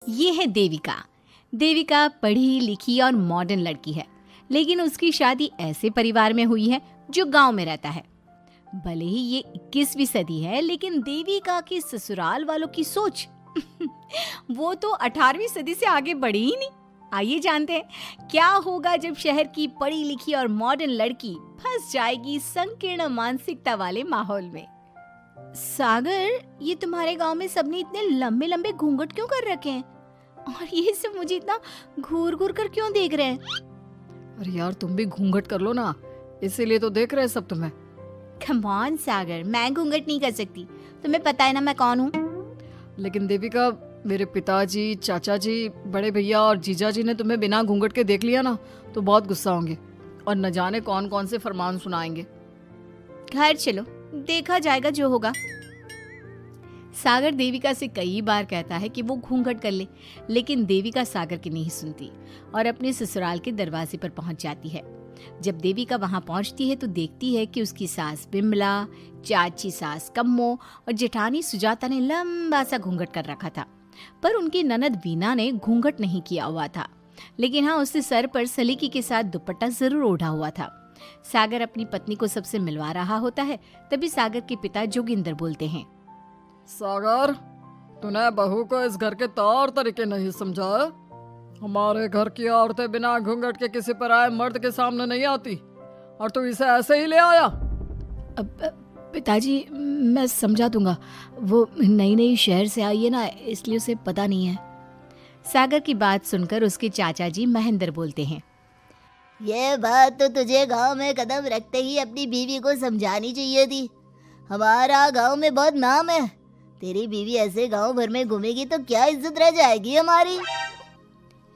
ये है देविका। देविका पढ़ी लिखी और मॉडर्न लड़की है, लेकिन उसकी शादी ऐसे परिवार में हुई है जो गांव में रहता है। भले ही ये 21वीं सदी है, लेकिन देविका की ससुराल वालों की सोच वो तो 18वीं सदी से आगे बढ़ी ही नहीं। आइए जानते हैं क्या होगा जब शहर की पढ़ी लिखी और मॉडर्न लड़की फंस जाएगी संकीर्ण मानसिकता वाले माहौल में। सागर, ये तुम्हारे गांव में सबने इतने लंबे लंबे घूंघट क्यों कर रखे हैं? और ये सब मुझे इतना घूर घूर कर क्यों देख रहे हैं? अरे यार, तुम भी घूंघट कर लो ना, इसीलिए तो देख रहे हैं सब तुम्हें। कम ऑन सागर, मैं घूंघट नहीं कर सकती, तुम्हें पता है ना मैं कौन हूँ। लेकिन देविका, मेरे पिताजी, चाचा जी, बड़े भैया और जीजा जी ने तुम्हें बिना घूंघट के देख लिया ना तो बहुत गुस्सा होंगे और न जाने कौन कौन से फरमान सुनाएंगे। घर चलो, देखा जाएगा जो होगा। सागर देविका से कई बार कहता है कि वो घूंघट कर ले, लेकिन देविका सागर की नहीं सुनती और अपने ससुराल के दरवाजे पर पहुंच जाती है। जब देविका वहां पहुंचती है तो देखती है कि उसकी सास बिमला, चाची सास कम्मो और जेठानी सुजाता ने लंबा सा घूंघट कर रखा था, पर उनकी ननद वीना ने घूंघट नहीं किया हुआ था। लेकिन हाँ, उसने सर पर सलीकी के साथ दुपट्टा जरूर ओढ़ा हुआ था। सागर अपनी पत्नी को सबसे मिलवा रहा होता है, तभी सागर के पिता जोगिंदर बोलते हैं, सागर, तूने बहू को इस घर के तौर तरीके नहीं समझा। हमारे घर की औरतें बिना घूंघट के किसी पर आए मर्द के सामने नहीं आती और तू इसे ऐसे ही ले आया। पिताजी, मैं समझा दूंगा, वो नई नई शहर से आई है ना, इसलिए उसे पता नहीं है। सागर की बात सुनकर उसके चाचा जी महेंद्र बोलते हैं, ये बात तो तुझे गांव में कदम रखते ही अपनी बीवी को समझानी चाहिए थी। हमारा गांव में बहुत नाम है, तेरी बीवी ऐसे गांव भर में घूमेगी तो क्या इज्जत रह जाएगी हमारी।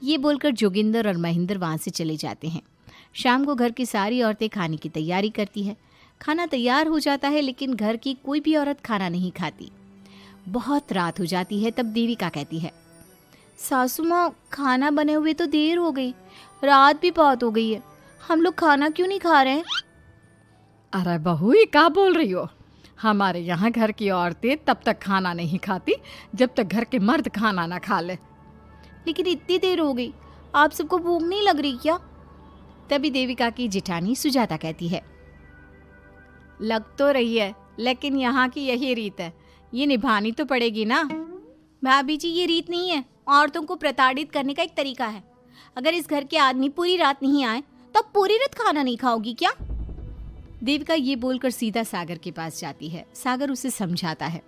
ये बोलकर जोगिंदर और महेंद्र वहां से चले जाते हैं। शाम को घर की सारी औरतें खाने की तैयारी करती है। खाना तैयार हो जाता है, लेकिन घर की कोई भी औरत खाना नहीं खाती। बहुत रात हो जाती है, तब देविका कहती है, सासू माँ, खाना बने हुए तो देर हो गई, रात भी बहुत हो गई है, हम लोग खाना क्यों नहीं खा रहे हैं? अरे बहू, ये क्या बोल रही हो? हमारे यहाँ घर की औरतें तब तक खाना नहीं खाती जब तक घर के मर्द खाना ना खा ले। लेकिन इतनी देर हो गई, आप सबको भूख नहीं लग रही क्या? तभी देविका की जेठानी सुजाता कहती है, लग तो रही है, लेकिन यहाँ की यही रीत है, ये निभानी तो पड़ेगी ना। भाभी जी, ये रीत नहीं है, औरतों को प्रताड़ित करने का एक तरीका है। अगर इस घर के आदमी पूरी रात नहीं आए तो आप पूरी रात खाना नहीं खाओगी क्या? देविका ये बोलकर सीधा सागर के पास जाती है। सागर उसे समझाता है,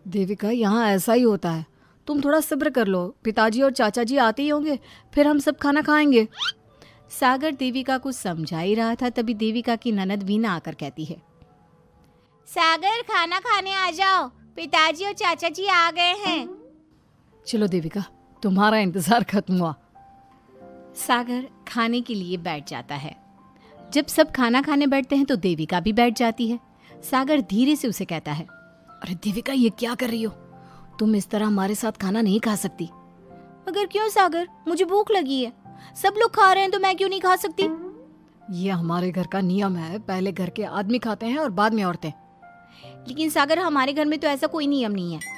देविका, यहाँ ऐसा ही होता है, तुम थोड़ा सब्र कर लो, पिताजी और चाचा जी आते ही होंगे, फिर हम सब खाना खाएंगे। सागर देविका को समझा ही रहा था, तभी देविका की ननद वीना आकर कहती है, सागर, खाना खाने आ जाओ, पिताजी और चाचा जी आ गए हैं। चलो देविका, तुम्हारा इंतजार खत्म हुआ। सागर खाने के लिए बैठ जाता है। जब सब खाना खाने बैठते हैं तो देविका भी बैठ जाती है। सागर धीरे से उसे कहता है, अरे देविका, ये क्या कर रही हो? तुम इस तरह हमारे साथ खाना नहीं खा सकती। मगर क्यों सागर, मुझे भूख लगी है, सब लोग खा रहे हैं तो मैं क्यों नहीं खा सकती? ये हमारे घर का नियम है, पहले घर के आदमी खाते हैं और बाद में औरतें। लेकिन सागर, हमारे घर में तो ऐसा कोई नियम नहीं है।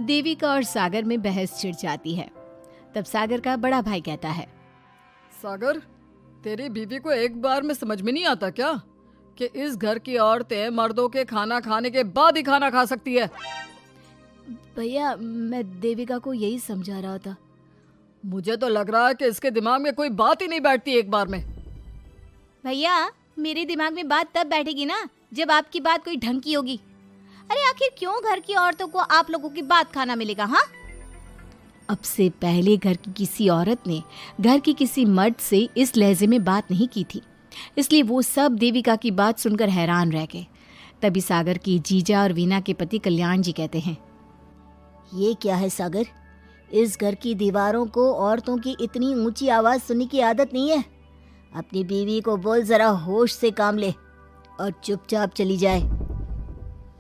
देविका और सागर में बहस छिड़ जाती है। तब सागर का बड़ा भाई कहता है, सागर, तेरी बीवी को एक बार में समझ में नहीं आता क्या कि इस घर की औरतें मर्दों के खाना खाने के बाद ही खाना खा सकती है? भैया, मैं देविका को यही समझा रहा था। मुझे तो लग रहा है कि इसके दिमाग में कोई बात ही नहीं बैठती एक बार में। भैया, मेरे दिमाग में बात तब बैठेगी ना जब आपकी बात कोई ढंग की होगी। अरे आखिर क्यों घर की औरतों को आप लोगों की बात खाना मिलेगा? हाँ, अब से पहले घर की किसी औरत ने घर की किसी मर्द से इस लहजे में बात नहीं की थी, इसलिए वो सब देविका की बात सुनकर हैरान रह गए। तभी सागर की जीजा और वीना के पति कल्याण जी कहते हैं, ये क्या है सागर, इस घर की दीवारों को औरतों की इतनी ऊंची आवाज सुनने की आदत नहीं है। अपनी बीवी को बोल जरा होश से काम ले और चुपचाप चली जाए।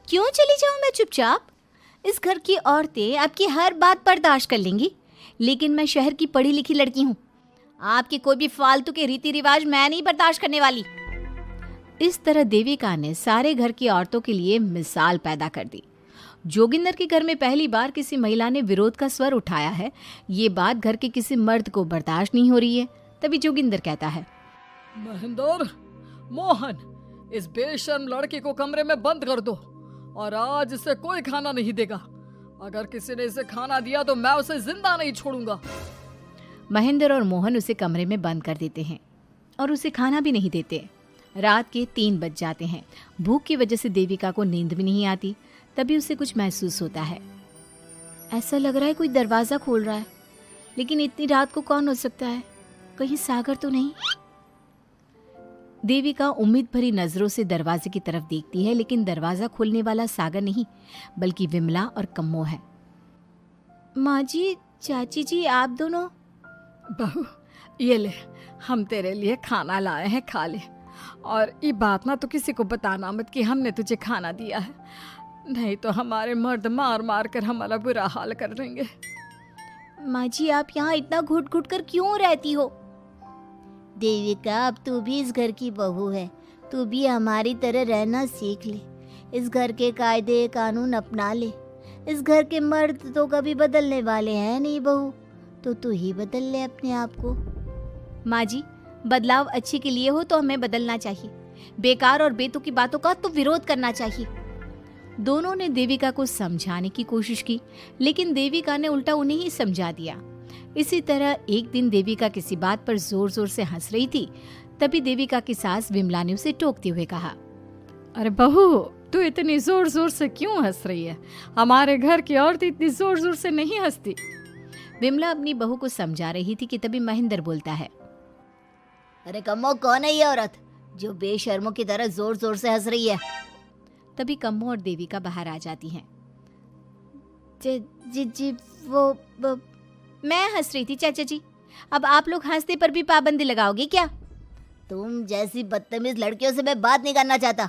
क्यों चली जाऊं मैं चुपचाप? इस घर की औरतें आपकी हर बात बर्दाश्त कर लेंगी, लेकिन मैं शहर की पढ़ी लिखी लड़की हूँ। आपके कोई भी फालतू के रीति रिवाज मैं नहीं बर्दाश्त करने वाली। इस तरह देविका ने सारे घर की औरतों के लिए मिसाल पैदा कर दी। जोगिंदर के घर में पहली बार किसी महिला ने विरोध का स्वर उठाया है। ये बात घर के किसी मर्द को बर्दाश्त नहीं हो रही है। तभी जोगिंदर कहता है, महेंद्र, मोहन, इस बेशर्म लड़की को कमरे में बंद कर दो और आज इसे कोई खाना नहीं देगा। अगर किसी ने इसे खाना दिया तो मैं उसे जिंदा नहीं छोड़ूंगा। महेंद्र और मोहन उसे कमरे में बंद कर देते हैं और उसे खाना भी नहीं देते। रात के 3 बज जाते हैं। भूख की वजह से देविका को नींद भी नहीं आती। तभी उसे कुछ महसूस होता है। ऐसा लग रहा है कोई दरवाजा खोल रहा है, लेकिन इतनी रात को कौन हो सकता है? कहीं सागर तो नहीं? देविका उम्मीद भरी नजरों से दरवाजे की तरफ देखती है, लेकिन दरवाजा खोलने वाला सागर नहीं बल्कि विमला और कम्मो है। माँ जी, चाची जी, आप दोनों? बहू, ये ले, हम तेरे लिए खाना लाए हैं, खा ले। और ये बात ना तो किसी को बताना मत कि हमने तुझे खाना दिया है, नहीं तो हमारे मर्द मार मार कर हमारा बुरा हाल कर देंगे। माँ जी, आप यहाँ इतना घुट घुट कर क्यों रहती हो? देविका, अब तू भी इस घर की बहू है, तू भी हमारी तरह रहना सीख ले। इस घर के कायदे कानून अपना ले। इस घर के मर्द तो कभी बदलने वाले हैं नहीं बहू, तो तू ही बदल ले अपने आप को। माँ जी, बदलाव अच्छे के लिए हो तो हमें बदलना चाहिए। बेकार और बेतुकी बातों का तो विरोध करना चाहिए। दोनों ने देविका को समझाने की कोशिश की, लेकिन देविका ने उल्टा उन्हें ही समझा दिया। इसी तरह एक दिन देविका किसी बात पर जोर जोर से हंस रही थी। तभी देविका की सास विमला ने उसे टोकते हुए कहा, अरे बहू, तू इतनी जोर जोर से क्यों हंस रही है? हमारे घर की औरत इतनी जोर जोर से नहीं हंसती। विमला अपनी बहू को समझा रही थी कि तभी महेंद्र बोलता है, अरे कम्मो, कौन है ये औरत जो बेशर्मों की तरह जोर जोर से हंस रही है? तभी कम्मो और देविका बाहर आ जाती हैं। जी जी, वो मैं हंस रही थी चाचा जी। अब आप लोग हंसने पर भी पाबंदी लगाओगे क्या? तुम जैसी बदतमीज लड़कियों से मैं बात नहीं करना चाहता,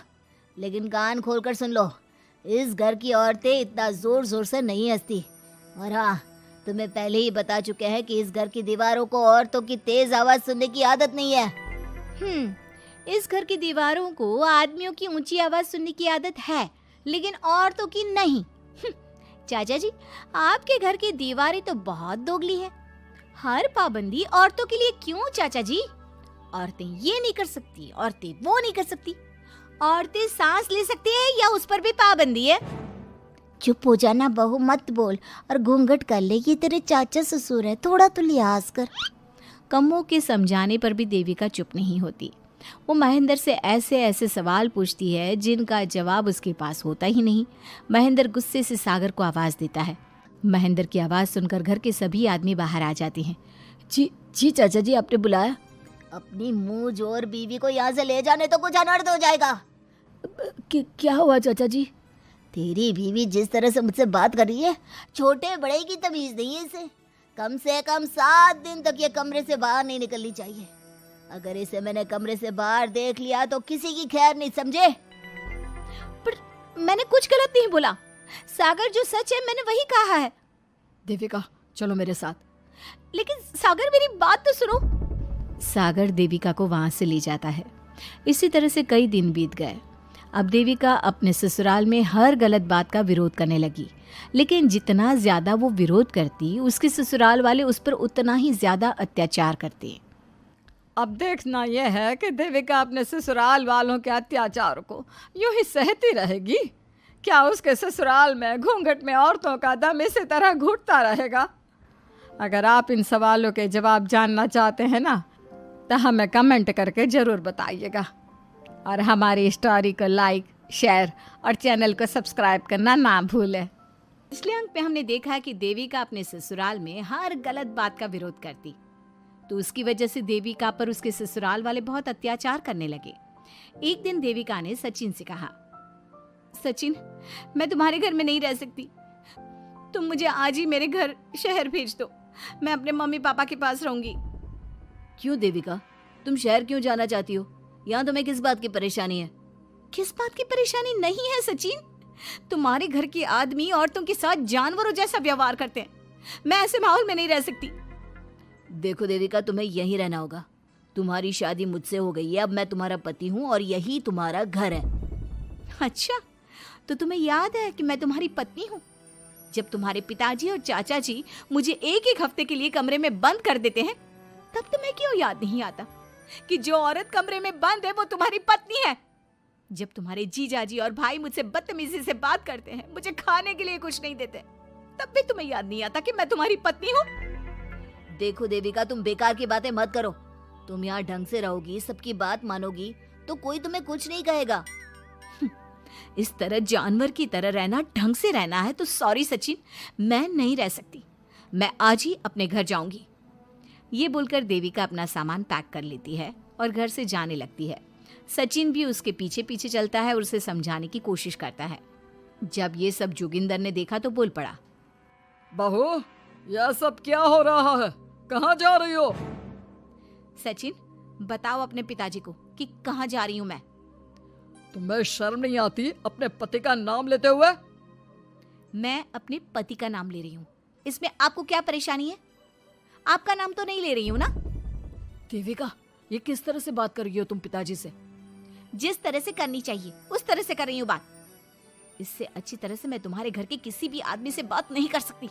लेकिन कान खोलकर सुन लो, इस घर की औरतें इतना जोर जोर से नहीं हंसती। और हाँ, तुम्हें पहले ही बता चुके हैं कि इस घर की दीवारों को औरतों की तेज आवाज सुनने की आदत नहीं है। इस घर की दीवारों को आदमियों की ऊंची आवाज सुनने की आदत है, लेकिन औरतों की नहीं। चाचा जी, आपके घर की दीवारें तो बहुत दोगली है। हर पाबंदी औरतों के लिए क्यों चाचा जी? औरतें ये नहीं कर सकती, औरतें वो नहीं कर सकती। औरतें सांस ले सकती है या उस पर भी पाबंदी है? चुप हो जाना बहू, मत बोल और घूंघट कर ले। ये तेरे चाचा ससुर है, थोड़ा तो लिहाज कर। कम्मो के समझाने पर भी देविका चुप नहीं होती। वो महेंद्र से ऐसे ऐसे सवाल पूछती है जिनका जवाब उसके पास होता ही नहीं। महेंद्र गुस्से से सागर को आवाज देता है। महेंद्र की आवाज सुनकर घर के सभी आदमी बाहर आ जाते हैं। जी जी चाचा जी, आपने बुलाया? अपनी मुंह जोर बीवी को यहाँ से ले जाने तो कुछ अनर्थ हो जाएगा। क्या हुआ चाचा जी? तेरी बीवी जिस तरह से मुझसे बात कर रही है, छोटे बड़े की तमीज नहीं है इसे। कम से कम 7 दिन तक ये कमरे से बाहर नहीं निकलनी चाहिए। अगर इसे मैंने कमरे से बाहर देख लिया तो किसी की खैर नहीं, समझे? पर मैंने कुछ गलत नहीं बोला। सागर, जो सच है मैंने वही कहा है। देविका, चलो मेरे साथ। लेकिन सागर, मेरी बात तो सुनो। सागर देविका को वहां से ले जाता है। इसी तरह से कई दिन बीत गए। अब देविका अपने ससुराल में हर गलत बात का विरोध करने लगी, लेकिन जितना ज्यादा वो विरोध करती, उसके ससुराल वाले उस पर उतना ही ज्यादा अत्याचार करते। अब देखना यह है कि देविका अपने ससुराल वालों के अत्याचार को यूं ही सहती रहेगी। क्या उसके ससुराल में घूंघट में औरतों का दम इसी तरह घुटता रहेगा? अगर आप इन सवालों के जवाब जानना चाहते हैं ना, तो हमें कमेंट करके ज़रूर बताइएगा। और हमारी स्टोरी को लाइक, शेयर और चैनल को सब्सक्राइब करना ना भूलें। पिछले अंक में हमने देखा है कि देविका अपने ससुराल में हर गलत बात का विरोध करती, तो उसकी वजह से देविका पर उसके ससुराल वाले बहुत अत्याचार करने लगे। एक दिन देविका ने सचिन से कहा, सचिन, मैं तुम्हारे घर में नहीं रह सकती। तुम मुझे आज ही मेरे घर शहर भेज दो। मैं अपने मम्मी पापा के पास रहूंगी। क्यों देविका, तुम शहर क्यों जाना चाहती हो? यहाँ तुम्हें किस बात की परेशानी है? किस बात की परेशानी नहीं है सचिन? तुम्हारे घर के आदमी औरतों के साथ जानवरों जैसा व्यवहार करते हैं। मैं ऐसे माहौल में नहीं रह सकती। देखो देविका, तुम्हें यहीं रहना होगा। तुम्हारी शादी मुझसे हो गई है, अब मैं तुम्हारा पति हूँ और यही तुम्हारा घर है। अच्छा, तो तुम्हें याद है कि मैं तुम्हारी पत्नी हूँ। जब तुम्हारे पिताजी और चाचा जी मुझे एक एक हफ्ते के लिए कमरे में बंद कर देते हैं, तब तुम्हें क्यों याद नहीं आता कि जो औरत कमरे में बंद है वो तुम्हारी पत्नी है। जब तुम्हारे जीजाजी और भाई मुझसे बदतमीजी से बात करते हैं, मुझे खाने के लिए कुछ नहीं देते, तब भी तुम्हें याद नहीं आता कि मैं तुम्हारी पत्नी हूँ। देखो देविका, तुम बेकार की बातें मत करो। तुम यहाँ ढंग से रहोगी, सबकी बात मानोगी तो कोई तुम्हें कुछ नहीं कहेगा। इस तरह जानवर की तरह रहना, ढंग से रहना है तो सॉरी सचिन, मैं नहीं रह सकती। मैं आज ही अपने घर जाऊंगी। ये बोलकर देविका अपना सामान पैक कर लेती है और घर से जाने लगती है। सचिन भी उसके पीछे पीछे चलता है और उसे समझाने की कोशिश करता है। जब ये सब जोगिंदर ने देखा तो बोल पड़ा, बहू, यह सब क्या हो रहा है? कहाँ जा रही हो? सचिन, बताओ अपने पिताजी को कि कहाँ जा रही हूँ मैं। तुम्हें शर्म नहीं आती अपने पति का नाम लेते हुए? मैं अपने पति का नाम ले रही हूँ, इसमें आपको क्या परेशानी है? आपका नाम तो नहीं ले रही हूँ ना। देविका, ये किस तरह से बात कर रही हो तुम पिताजी से? जिस तरह से करनी चाहिए उस तरह से कर रही हूँ बात। इससे अच्छी तरह से मैं तुम्हारे घर के किसी भी आदमी से बात नहीं कर सकती।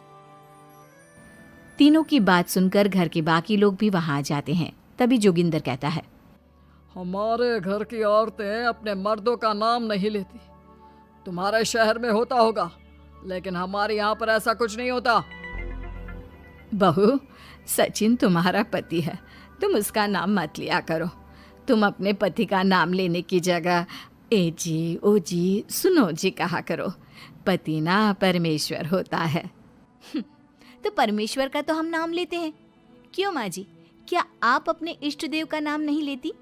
तीनों की बात सुनकर घर के बाकी लोग भी वहां आ जाते हैं। तभी जोगिंदर कहता है, हमारे घर की औरतें अपने मर्दों का नाम नहीं लेती। तुम्हारे शहर में होता होगा, लेकिन हमारे यहाँ पर ऐसा कुछ नहीं होता। बहू, सचिन तुम्हारा पति है, तुम उसका नाम मत लिया करो। तुम अपने पति का नाम लेने की जगह ए जी, ओ जी, सुनो जी कहा करो। पति ना परमेश्वर होता है। तो परमेश्वर का तो हम नाम लेते हैं। क्यों माँ जी, क्या आप अपने इष्ट देव का नाम नहीं लेती?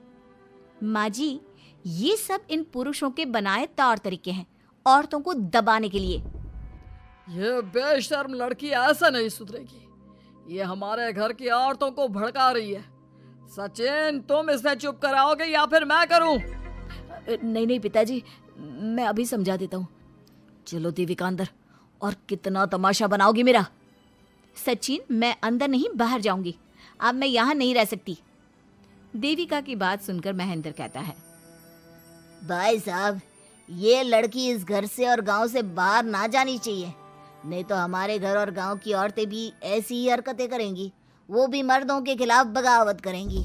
माँ जी, ये सब इन पुरुषों के बनाए तौर तरीके हैं, औरतों को दबाने के लिए। ये बेशर्म लड़की ऐसा नहीं सुधरेगी। ये हमारे घर की औरतों को भड़का रही है। सचिन, तुम इसे चुप कराओगे या फिर मैं करूं? नहीं नहीं पिताजी, मैं अभी समझा देता हूँ। चलो देविका अंदर, और कितना तमाशा बनाओगी मेरा। सचिन, मैं अंदर नहीं बाहर जाऊंगी। अब मैं यहाँ नहीं रह सकती। देविका की बात सुनकर महेंद्र कहता है, भाई साहब, ये लड़की इस घर से और गांव से बाहर ना जानी चाहिए, नहीं तो हमारे घर और गांव की औरतें भी ऐसी ही हरकतें करेंगी। वो भी मर्दों के खिलाफ बगावत करेंगी।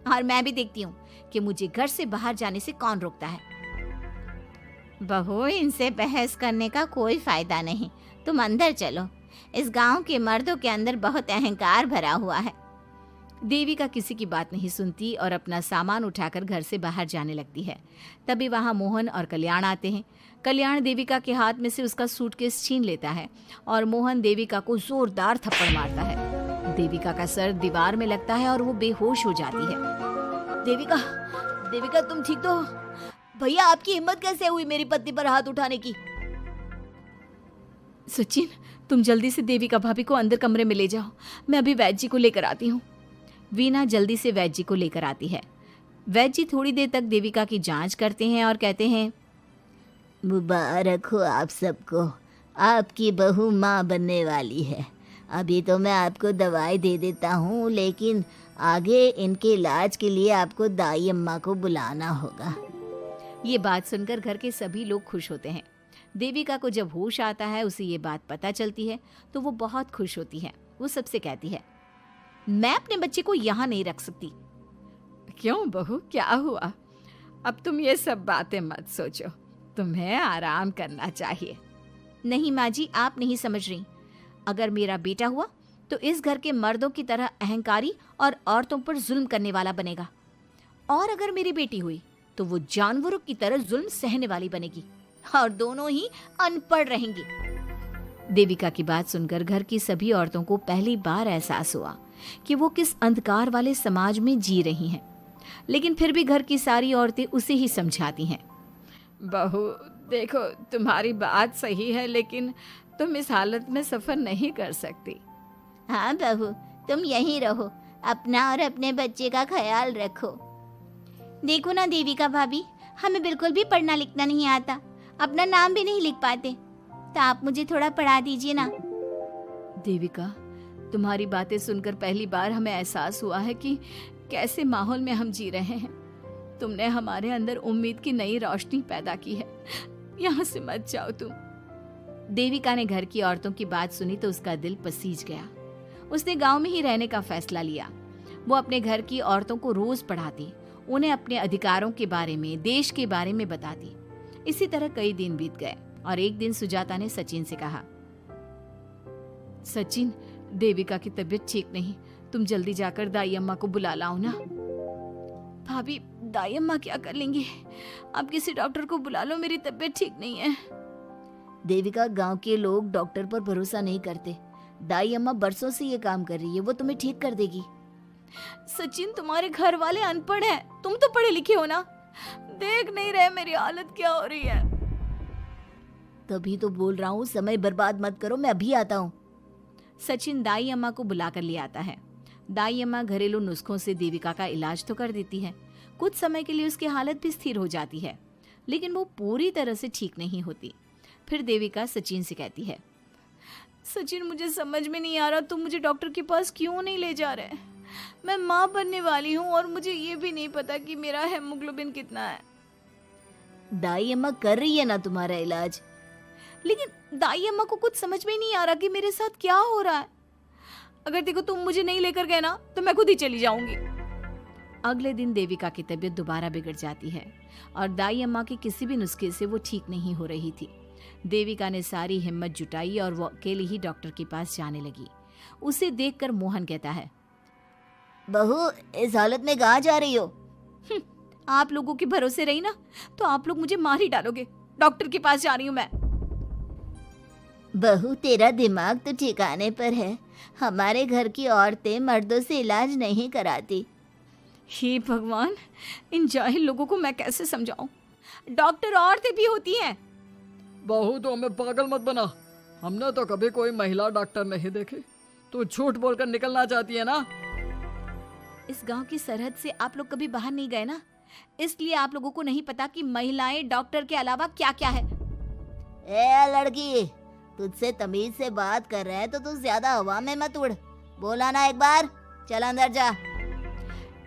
और मैं भी देखती हूँ कि मुझे घर से बाहर जाने से कौन रोकता है। बहू, इनसे बहस करने का कोई फायदा नहीं। तुम अंदर चलो। इस गांव के मर्दों के अंदर बहुत अहंकार भरा हुआ है। देविका किसी की बात नहीं सुनती और अपना सामान उठाकर घर से बाहर जाने लगती है। तभी वहां मोहन और कल्याण आते हैं। कल्याण देविका के हाथ में से उसका सूटकेस छीन लेता है और मोहन देविका को जोरदार थप्पड़ मारता है। देविका का सर दीवार में लगता है और वो बेहोश हो जाती है। देविका, देविका तुम ठीक तो हो? भैया, आपकी हिम्मत कैसे हुई मेरी पत्नी पर हाथ उठाने की? सचिन, तुम जल्दी से देविका भाभी को अंदर कमरे में ले जाओ। मैं अभी वैद्य जी को लेकर आती हूँ। वीना जल्दी से वैद्य जी को लेकर आती है। वैद्य जी थोड़ी देर तक देविका की जांच करते हैं और कहते हैं, मुबारक हो आप सबको, आपकी बहू माँ बनने वाली है। अभी तो मैं आपको दवाई दे देता हूँ, लेकिन आगे इनके इलाज के लिए आपको दाई अम्मा को बुलाना होगा। ये बात सुनकर घर के सभी लोग खुश होते हैं। देविका को जब होश आता है, उसे ये बात पता चलती है तो वो बहुत खुश होती है। वो सबसे कहती है, मैं अपने बच्चे को यहाँ नहीं रख सकती। क्यों बहू, क्या हुआ? अब तुम ये सब बातें मत सोचो, तुम्हें आराम करना चाहिए। नहीं माँ जी, आप नहीं समझ रही। अगर मेरा बेटा हुआ तो इस घर के मर्दों की तरह अहंकारी और औरतों पर जुल्म करने वाला बनेगा, और अगर मेरी बेटी हुई तो वो जानवरों की तरह जुल्म सहने वाली बनेगी, और दोनों ही अनपढ़ रहेंगी। देविका की बात सुनकर घर की सभी औरतों को पहली बार एहसास हुआ कि वो किस अंधकार वाले समाज में जी रही हैं। लेकिन फिर भी घर की सारी औरतें उसे ही समझाती हैं। बहू देखो, तुम्हारी बात सही है, लेकिन तुम इस हालत में सफर नहीं कर सकती। हाँ बहू, तुम यहीं रहो, अपना और अपने बच्चे का ख्याल रखो। देखो ना देविका भाभी, हमें बिल्कुल भी पढ़ना लिखना नहीं आता, अपना नाम भी नहीं लिख पाते, तो आप मुझे थोड़ा पढ़ा दीजिए ना। देविका, तुम्हारी बातें सुनकर पहली बार हमें एहसास हुआ है कि कैसे माहौल में हम जी रहे हैं। तुमने हमारे अंदर उम्मीद की नई रोशनी पैदा की है। यहाँ से मत जाओ तुम। देविका ने घर की औरतों की बात सुनी तो उसका दिल पसीज गया। उसने गांव में ही रहने का फैसला लिया। वो अपने घर की औरतों को रोज पढ़ाती, उन्हें अपने अधिकारों के बारे में, देश के बारे में बताती। इसी तरह कई दिन बीत गए और एक दिन सुजाता ने सचिन से कहा, सचिन, देविका की तबीयत ठीक नहीं, तुम जल्दी जाकर दाई अम्मा को बुला लाओ ना। भाभी, दाई अम्मा क्या कर लेंगी? आप किसी डॉक्टर को बुला लो, मेरी तबीयत ठीक नहीं है। देविका, गांव के लोग डॉक्टर पर भरोसा नहीं करते। दाई अम्मा बरसों से ये काम कर रही है, वो तुम्हें ठीक कर देगी। सचिन, तुम्हारे घर वाले अनपढ़ हैं, तुम तो पढ़े लिखे हो ना, देख नहीं रहे मेरी हालत क्या हो रही है। तभी तो बोल रहा हूँ, समय बर्बाद मत करो, मैं अभी आता हूँ। सचिन दाई अम्मा को बुलाकर ले आता है। दाई अम्मा घरेलू नुस्खों से देविका का इलाज तो कर देती है। कुछ समय के लिए उसकी हालत भी स्थिर हो जाती है, लेकिन वो पूरी तरह से ठीक नहीं होती। फिर देविका सचिन से कहती है, सचिन, मुझे समझ में नहीं आ रहा तुम मुझे डॉक्टर के पास क्यों नहीं ले जा रहे। मैं माँ बनने वाली हूँ और मुझे ये भी नहीं पता कि मेरा हेमोग्लोबिन कितना है। दाई अम्मा कर रही है ना तुम्हारा इलाज। लेकिन दाई अम्मा को कुछ समझ में नहीं आ रहा कि मेरे साथ क्या हो रहा है। अगर देखो तुम मुझे नहीं लेकर गए ना तो मैं खुद ही चली जाऊंगी। अगले दिन देविका की तबीयत दोबारा बिगड़ जाती है और दाई अम्मा के किसी भी नुस्खे से वो ठीक नहीं हो रही थी। देविका ने सारी हिम्मत जुटाई और वो अकेले ही डॉक्टर के पास जाने लगी। उसे देखकर मोहन कहता है, बहू, इस हालत में कहाँ जा रही हो? आप लोगों के भरोसे रही ना तो आप लोग मुझे मार ही डालोगे। डॉक्टर के पास जा रही हूँ मैं। बहू, तेरा दिमाग तो ठिकाने पर है। हमारे घर की औरतें मर्दों से इलाज नहीं कराती। हे भगवान, इन जाहिल लोगों को मैं कैसे समझाऊं? डॉक्टर औरतें भी होती हैं। बहू, तो हमें पागल मत बना, हमने तो कभी कोई महिला डॉक्टर नहीं देखी। तू झूठ बोलकर निकलना चाहती है ना? इस गांव की सरहद से आप लोग कभी बाहर नहीं गए ना, इसलिए आप लोगों को नहीं पता कि महिलाएं डॉक्टर के अलावा क्या क्या है। ए लड़की, तुझसे तमीज से बात कर रहे हैं तो तू ज्यादा हवा में मत उड़। बोला ना एक बार, चल अंदर जा।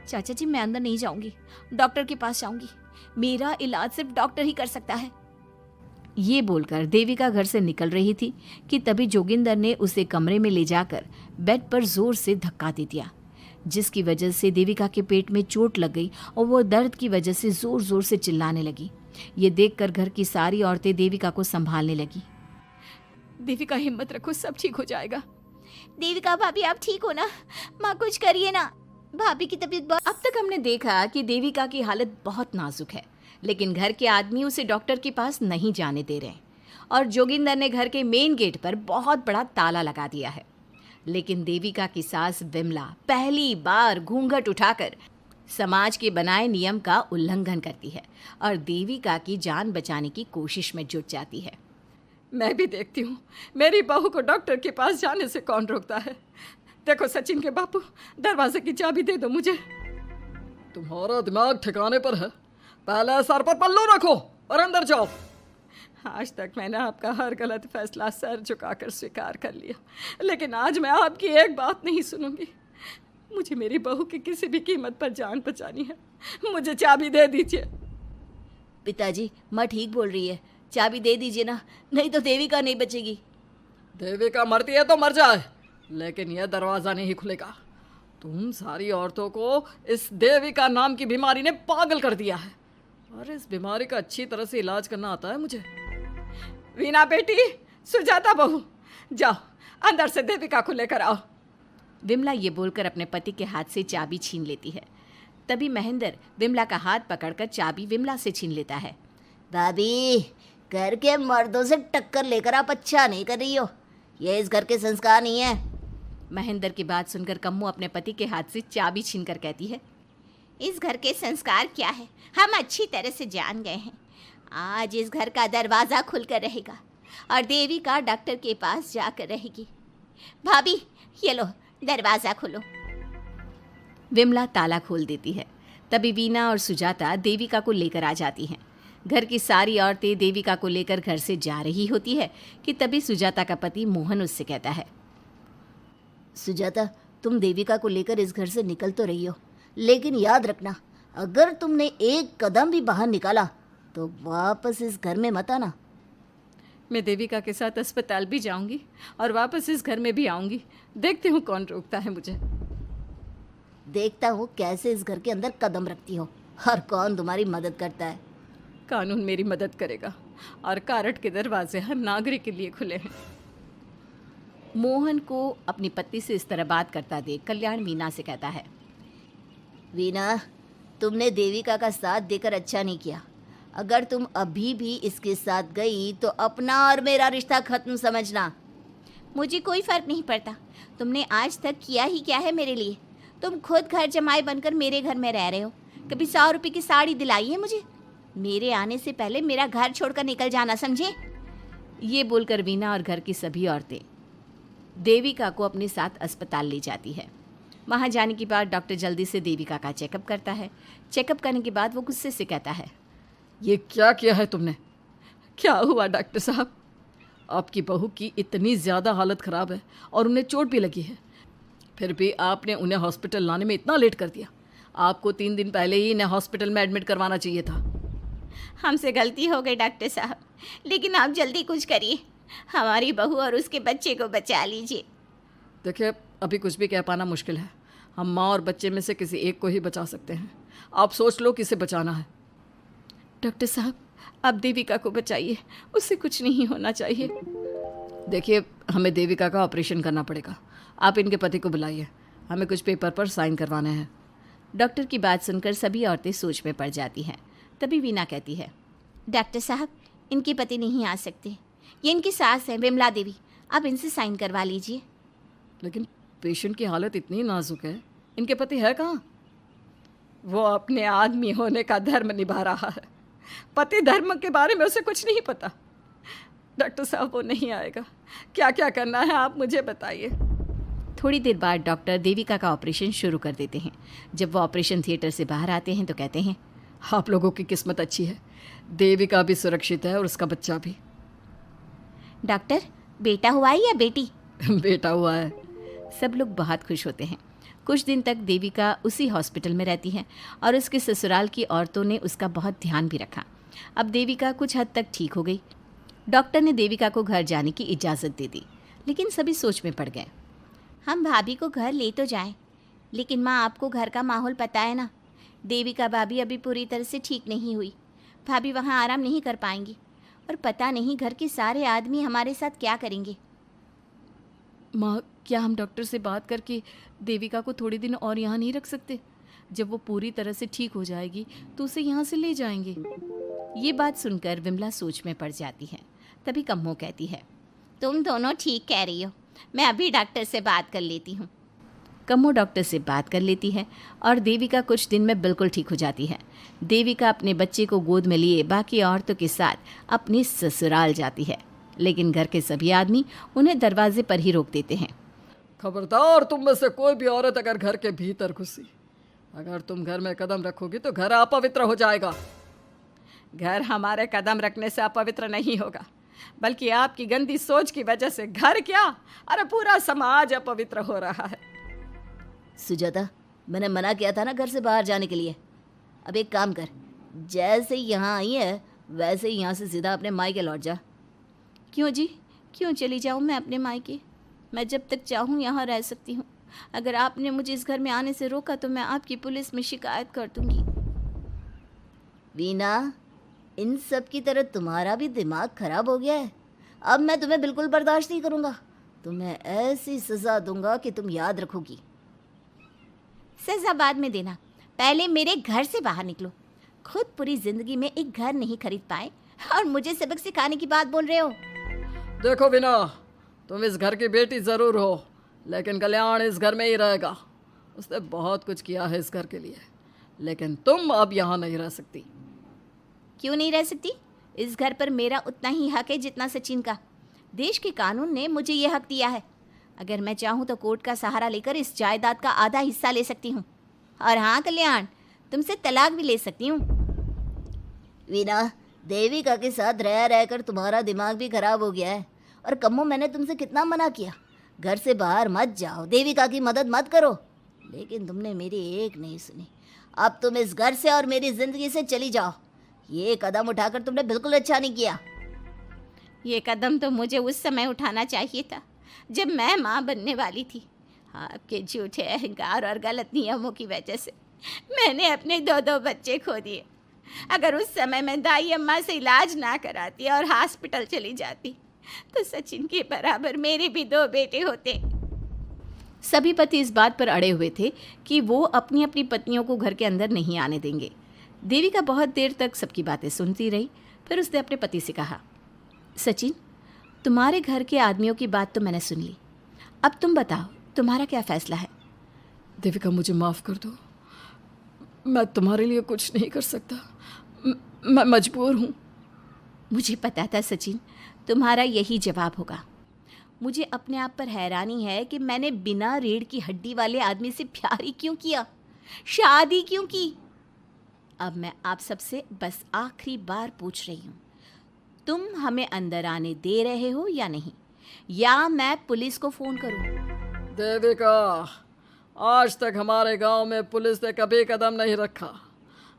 चाचा जी, मैं अंदर नहीं जाऊंगी, डॉक्टर के पास जाऊंगी। मेरा इलाज सिर्फ डॉक्टर ही कर सकता है। ये बोलकर देविका घर से निकल रही थी कि तभी जोगिंदर ने उसे कमरे में ले जाकर बेड पर जोर से धक्का दे दिया, जिसकी वजह से देविका के पेट में चोट लग गई और वो दर्द की वजह से जोर जोर से चिल्लाने लगी। ये देखकर घर की सारी औरतें देविका को संभालने लगी। देविका, हिम्मत रखो, सब ठीक हो जाएगा। देविका भाभी, आप ठीक हो ना? माँ, कुछ करिए ना, भाभी की तबीयत बहुत। अब तक हमने देखा कि देविका की हालत बहुत नाजुक है, लेकिन घर के आदमी उसे डॉक्टर के पास नहीं जाने दे रहे और जोगिंदर ने घर के मेन गेट पर बहुत बड़ा ताला लगा दिया है। लेकिन देविका की सास विमला पहली बार घूंघट उठाकर समाज के बनाए नियम का उल्लंघन करती है और देविका की जान बचाने की कोशिश में जुट जाती है। मैं भी देखती हूँ मेरी बहू को डॉक्टर के पास जाने से कौन रोकता है। देखो सचिन के बापू, दरवाजे की चाबी दे दो मुझे। तुम्हारा दिमाग ठिकाने पर है? पहले सर पर पल्लू रखो और अंदर जाओ। आज तक मैंने आपका हर गलत फैसला सर झुकाकर स्वीकार कर लिया, लेकिन आज मैं आपकी एक बात नहीं सुनूंगी। मुझे मेरी बहू की किसी भी कीमत पर जान बचानी है। मुझे चाबी दे दीजिए। पिताजी, माँ ठीक बोल रही है, चाबी दे दीजिए ना, नहीं तो देविका नहीं बचेगी। देविका मरती है तो मर जाए, लेकिन यह दरवाज़ा नहीं खुलेगा। तुम सारी औरतों को इस देविका नाम की बीमारी ने पागल कर दिया है और इस बीमारी का अच्छी तरह से इलाज करना आता है मुझे। वीना बेटी, सुजाता बहू, जाओ अंदर से देविका को लेकर आओ। विमला ये बोलकर अपने पति के हाथ से चाबी छीन लेती है। तभी महेंद्र विमला का हाथ पकड़कर चाबी विमला से छीन लेता है। भाभी, घर के मर्दों से टक्कर लेकर आप अच्छा नहीं कर रही हो, ये इस घर के संस्कार नहीं है। महेंद्र की बात सुनकर कम्मू अपने पति के हाथ से चाबी छीनकर कहती है, इस घर के संस्कार क्या है हम अच्छी तरह से जान गए हैं। आज इस घर का दरवाज़ा खुलकर रहेगा और देविका डॉक्टर के पास जाकर रहेगी। भाभी, ये लो, दरवाज़ा खोलो। विमला ताला खोल देती है। तभी वीना और सुजाता देविका को लेकर आ जाती हैं। घर की सारी औरतें देविका को लेकर घर से जा रही होती है कि तभी सुजाता का पति मोहन उससे कहता है, सुजाता, तुम देविका को लेकर इस घर से निकल तो रही हो, लेकिन याद रखना, अगर तुमने एक कदम भी बाहर निकाला तो वापस इस घर में मत आना। मैं देविका के साथ अस्पताल भी जाऊंगी और वापस इस घर में भी आऊंगी। देखती हूँ कौन रोकता है मुझे। देखता हूँ कैसे इस घर के अंदर कदम रखती हो और कौन तुम्हारी मदद करता है। कानून मेरी मदद करेगा और कारट के दरवाजे हर नागरिक के लिए खुले हैं। मोहन को अपनी पत्नी से इस तरह बात करता देख कल्याण वीना से कहता है, वीना, तुमने देविका का साथ देकर अच्छा नहीं किया। अगर तुम अभी भी इसके साथ गई तो अपना और मेरा रिश्ता खत्म समझना। मुझे कोई फर्क नहीं पड़ता। तुमने आज तक किया ही क्या है मेरे लिए। तुम खुद घर जमाई बनकर मेरे घर में रह रहे हो। कभी 100 रुपये की साड़ी दिलाई है मुझे? मेरे आने से पहले मेरा घर छोड़कर निकल जाना, समझे? ये बोलकर वीना और घर की सभी औरतें देविका को अपने साथ अस्पताल ले जाती है। वहाँ जाने के बाद डॉक्टर जल्दी से देविका का चेकअप करता है। चेकअप करने के बाद वो गुस्से से कहता है, ये क्या किया है तुमने? क्या हुआ डॉक्टर साहब? आपकी बहू की इतनी ज़्यादा हालत ख़राब है और उन्हें चोट भी लगी है, फिर भी आपने उन्हें हॉस्पिटल लाने में इतना लेट कर दिया। आपको 3 दिन पहले ही इन्हें हॉस्पिटल में एडमिट करवाना चाहिए था। हमसे गलती हो गई डॉक्टर साहब, लेकिन आप जल्दी कुछ करिए। हमारी बहू और उसके बच्चे को बचा लीजिए। देखिए, अभी कुछ भी कह पाना मुश्किल है। हम माँ और बच्चे में से किसी एक को ही बचा सकते हैं। आप सोच लो किसे बचाना है। डॉक्टर साहब, आप देविका को बचाइए, उससे कुछ नहीं होना चाहिए। देखिए, हमें देविका का ऑपरेशन करना पड़ेगा। आप इनके पति को बुलाइए, हमें कुछ पेपर पर साइन करवाने हैं। डॉक्टर की बात सुनकर सभी औरतें सोच में पड़ जाती हैं। तभी वीना कहती है, डॉक्टर साहब, इनके पति नहीं आ सकते। ये इनकी सास है विमला देवी, आप इनसे साइन करवा लीजिए। लेकिन पेशेंट की हालत इतनी नाजुक है, इनके पति है कहाँ? वो अपने आदमी होने का धर्म निभा रहा है। पति धर्म के बारे में उसे कुछ नहीं पता। डॉक्टर साहब, वो नहीं आएगा। क्या क्या करना है आप मुझे बताइए। थोड़ी देर बाद डॉक्टर देविका का ऑपरेशन शुरू कर देते हैं। जब वो ऑपरेशन थिएटर से बाहर आते हैं तो कहते हैं, आप लोगों की किस्मत अच्छी है, देविका भी सुरक्षित है और उसका बच्चा भी। डॉक्टर, बेटा हुआ है या बेटी? बेटा हुआ है। सब लोग बहुत खुश होते हैं। कुछ दिन तक देविका उसी हॉस्पिटल में रहती है और उसके ससुराल की औरतों ने उसका बहुत ध्यान भी रखा। अब देविका कुछ हद तक ठीक हो गई। डॉक्टर ने देविका को घर जाने की इजाज़त दे दी, लेकिन सभी सोच में पड़ गए। हम भाभी को घर ले तो जाएं, लेकिन माँ, आपको घर का माहौल पता है ना। देविका भाभी अभी पूरी तरह से ठीक नहीं हुई। भाभी वहाँ आराम नहीं कर पाएंगी और पता नहीं घर के सारे आदमी हमारे साथ क्या करेंगे। माँ, क्या हम डॉक्टर से बात करके देविका को थोड़े दिन और यहाँ नहीं रख सकते? जब वो पूरी तरह से ठीक हो जाएगी तो उसे यहाँ से ले जाएंगे। ये बात सुनकर विमला सोच में पड़ जाती है। तभी कम्मो कहती है, तुम दोनों ठीक कह रही हो, मैं अभी डॉक्टर से बात कर लेती हूँ। कम्मो डॉक्टर से बात कर लेती है और देविका कुछ दिन में बिल्कुल ठीक हो जाती है। देविका अपने बच्चे को गोद में लिए बाकी औरतों के साथ अपने ससुराल जाती है, लेकिन घर के सभी आदमी उन्हें दरवाजे पर ही रोक देते हैं। खबरदार, तुम में से कोई भी औरत अगर घर के भीतर घुसी, अगर तुम घर में कदम रखोगी तो घर अपवित्र हो जाएगा। घर हमारे कदम रखने से अपवित्र नहीं होगा, बल्कि आपकी गंदी सोच की वजह से घर क्या, अरे पूरा समाज अपवित्र हो रहा है। सुजाता, मैंने मना किया था ना घर से बाहर जाने के लिए। अब एक काम कर, जैसे यहाँ आई है वैसे ही यहाँ से सीधा अपने मायके लौट जा। क्यों जी, क्यों चली जाऊँ मैं अपने मायके? मैं जब तक चाहूँ यहाँ रह सकती हूँ। अगर आपने मुझे इस घर में आने से रोका तो मैं आपकी पुलिस में शिकायत कर दूँगी। वीना, इन सब की तरह तुम्हारा भी दिमाग खराब हो गया है। अब मैं तुम्हें बिल्कुल बर्दाश्त नहीं करूँगा। तुम्हें ऐसी सज़ा दूंगा कि तुम याद रखोगी। सज़ा बाद में देना, पहले मेरे घर से बाहर निकलो। खुद पूरी जिंदगी में एक घर नहीं खरीद पाए और मुझे सबक सिखाने की बात बोल रहे हो। देखो वीना, तुम इस घर की बेटी ज़रूर हो, लेकिन कल्याण इस घर में ही रहेगा। उसने बहुत कुछ किया है इस घर के लिए, लेकिन तुम अब यहाँ नहीं रह सकती। क्यों नहीं रह सकती? इस घर पर मेरा उतना ही हक है जितना सचिन का। देश के कानून ने मुझे ये हक दिया है। अगर मैं चाहूँ तो कोर्ट का सहारा लेकर इस जायदाद का आधा हिस्सा ले सकती हूँ। और हाँ कल्याण, तुमसे तलाक भी ले सकती हूँ। वीना, देविका के साथ रह रहकर तुम्हारा दिमाग भी खराब हो गया है। और कम्मो, मैंने तुमसे कितना मना किया, घर से बाहर मत जाओ, देविका की मदद मत करो, लेकिन तुमने मेरी एक नहीं सुनी। अब तुम इस घर से और मेरी ज़िंदगी से चली जाओ। ये कदम उठाकर तुमने बिल्कुल अच्छा नहीं किया। ये कदम तो मुझे उस समय उठाना चाहिए था जब मैं माँ बनने वाली थी। आपके झूठे अहंकार और गलत नियमों की वजह से मैंने अपने 2 बच्चे खो दिए। अगर उस समय मैं दाई अम्मा से इलाज ना कराती और हॉस्पिटल चली जाती तो सचिन के बराबर मेरे भी 2 बेटे होते। सभी पति इस बात पर अड़े हुए थे कि वो अपनी अपनी पत्नियों को घर के अंदर नहीं आने देंगे। देविका बहुत देर तक सबकी बातें सुनती रही। फिर उसने अपने पति से कहा, सचिन, तुम्हारे घर के आदमियों की बात तो मैंने सुन ली। अब तुम बताओ, तुम्हारा क्या फैसला है? देविका, मुझे माफ़ कर दो। मैं तुम्हारे लिए कुछ नहीं कर सकता। मैं मजबूर हूँ। मुझे पता था सचिन, तुम्हारा यही जवाब होगा। मुझे अपने आप पर हैरानी है कि मैंने बिना रीढ़ की हड्डी वाले आदमी से प्यार ही क्यों किया, शादी क्यों की। अब मैं आप सबसे बस आखिरी बार पूछ रही हूँ, तुम हमें अंदर आने दे रहे हो या नहीं, या मैं पुलिस को फ़ोन करूँ? देविका, आज तक हमारे गांव में पुलिस ने कभी कदम नहीं रखा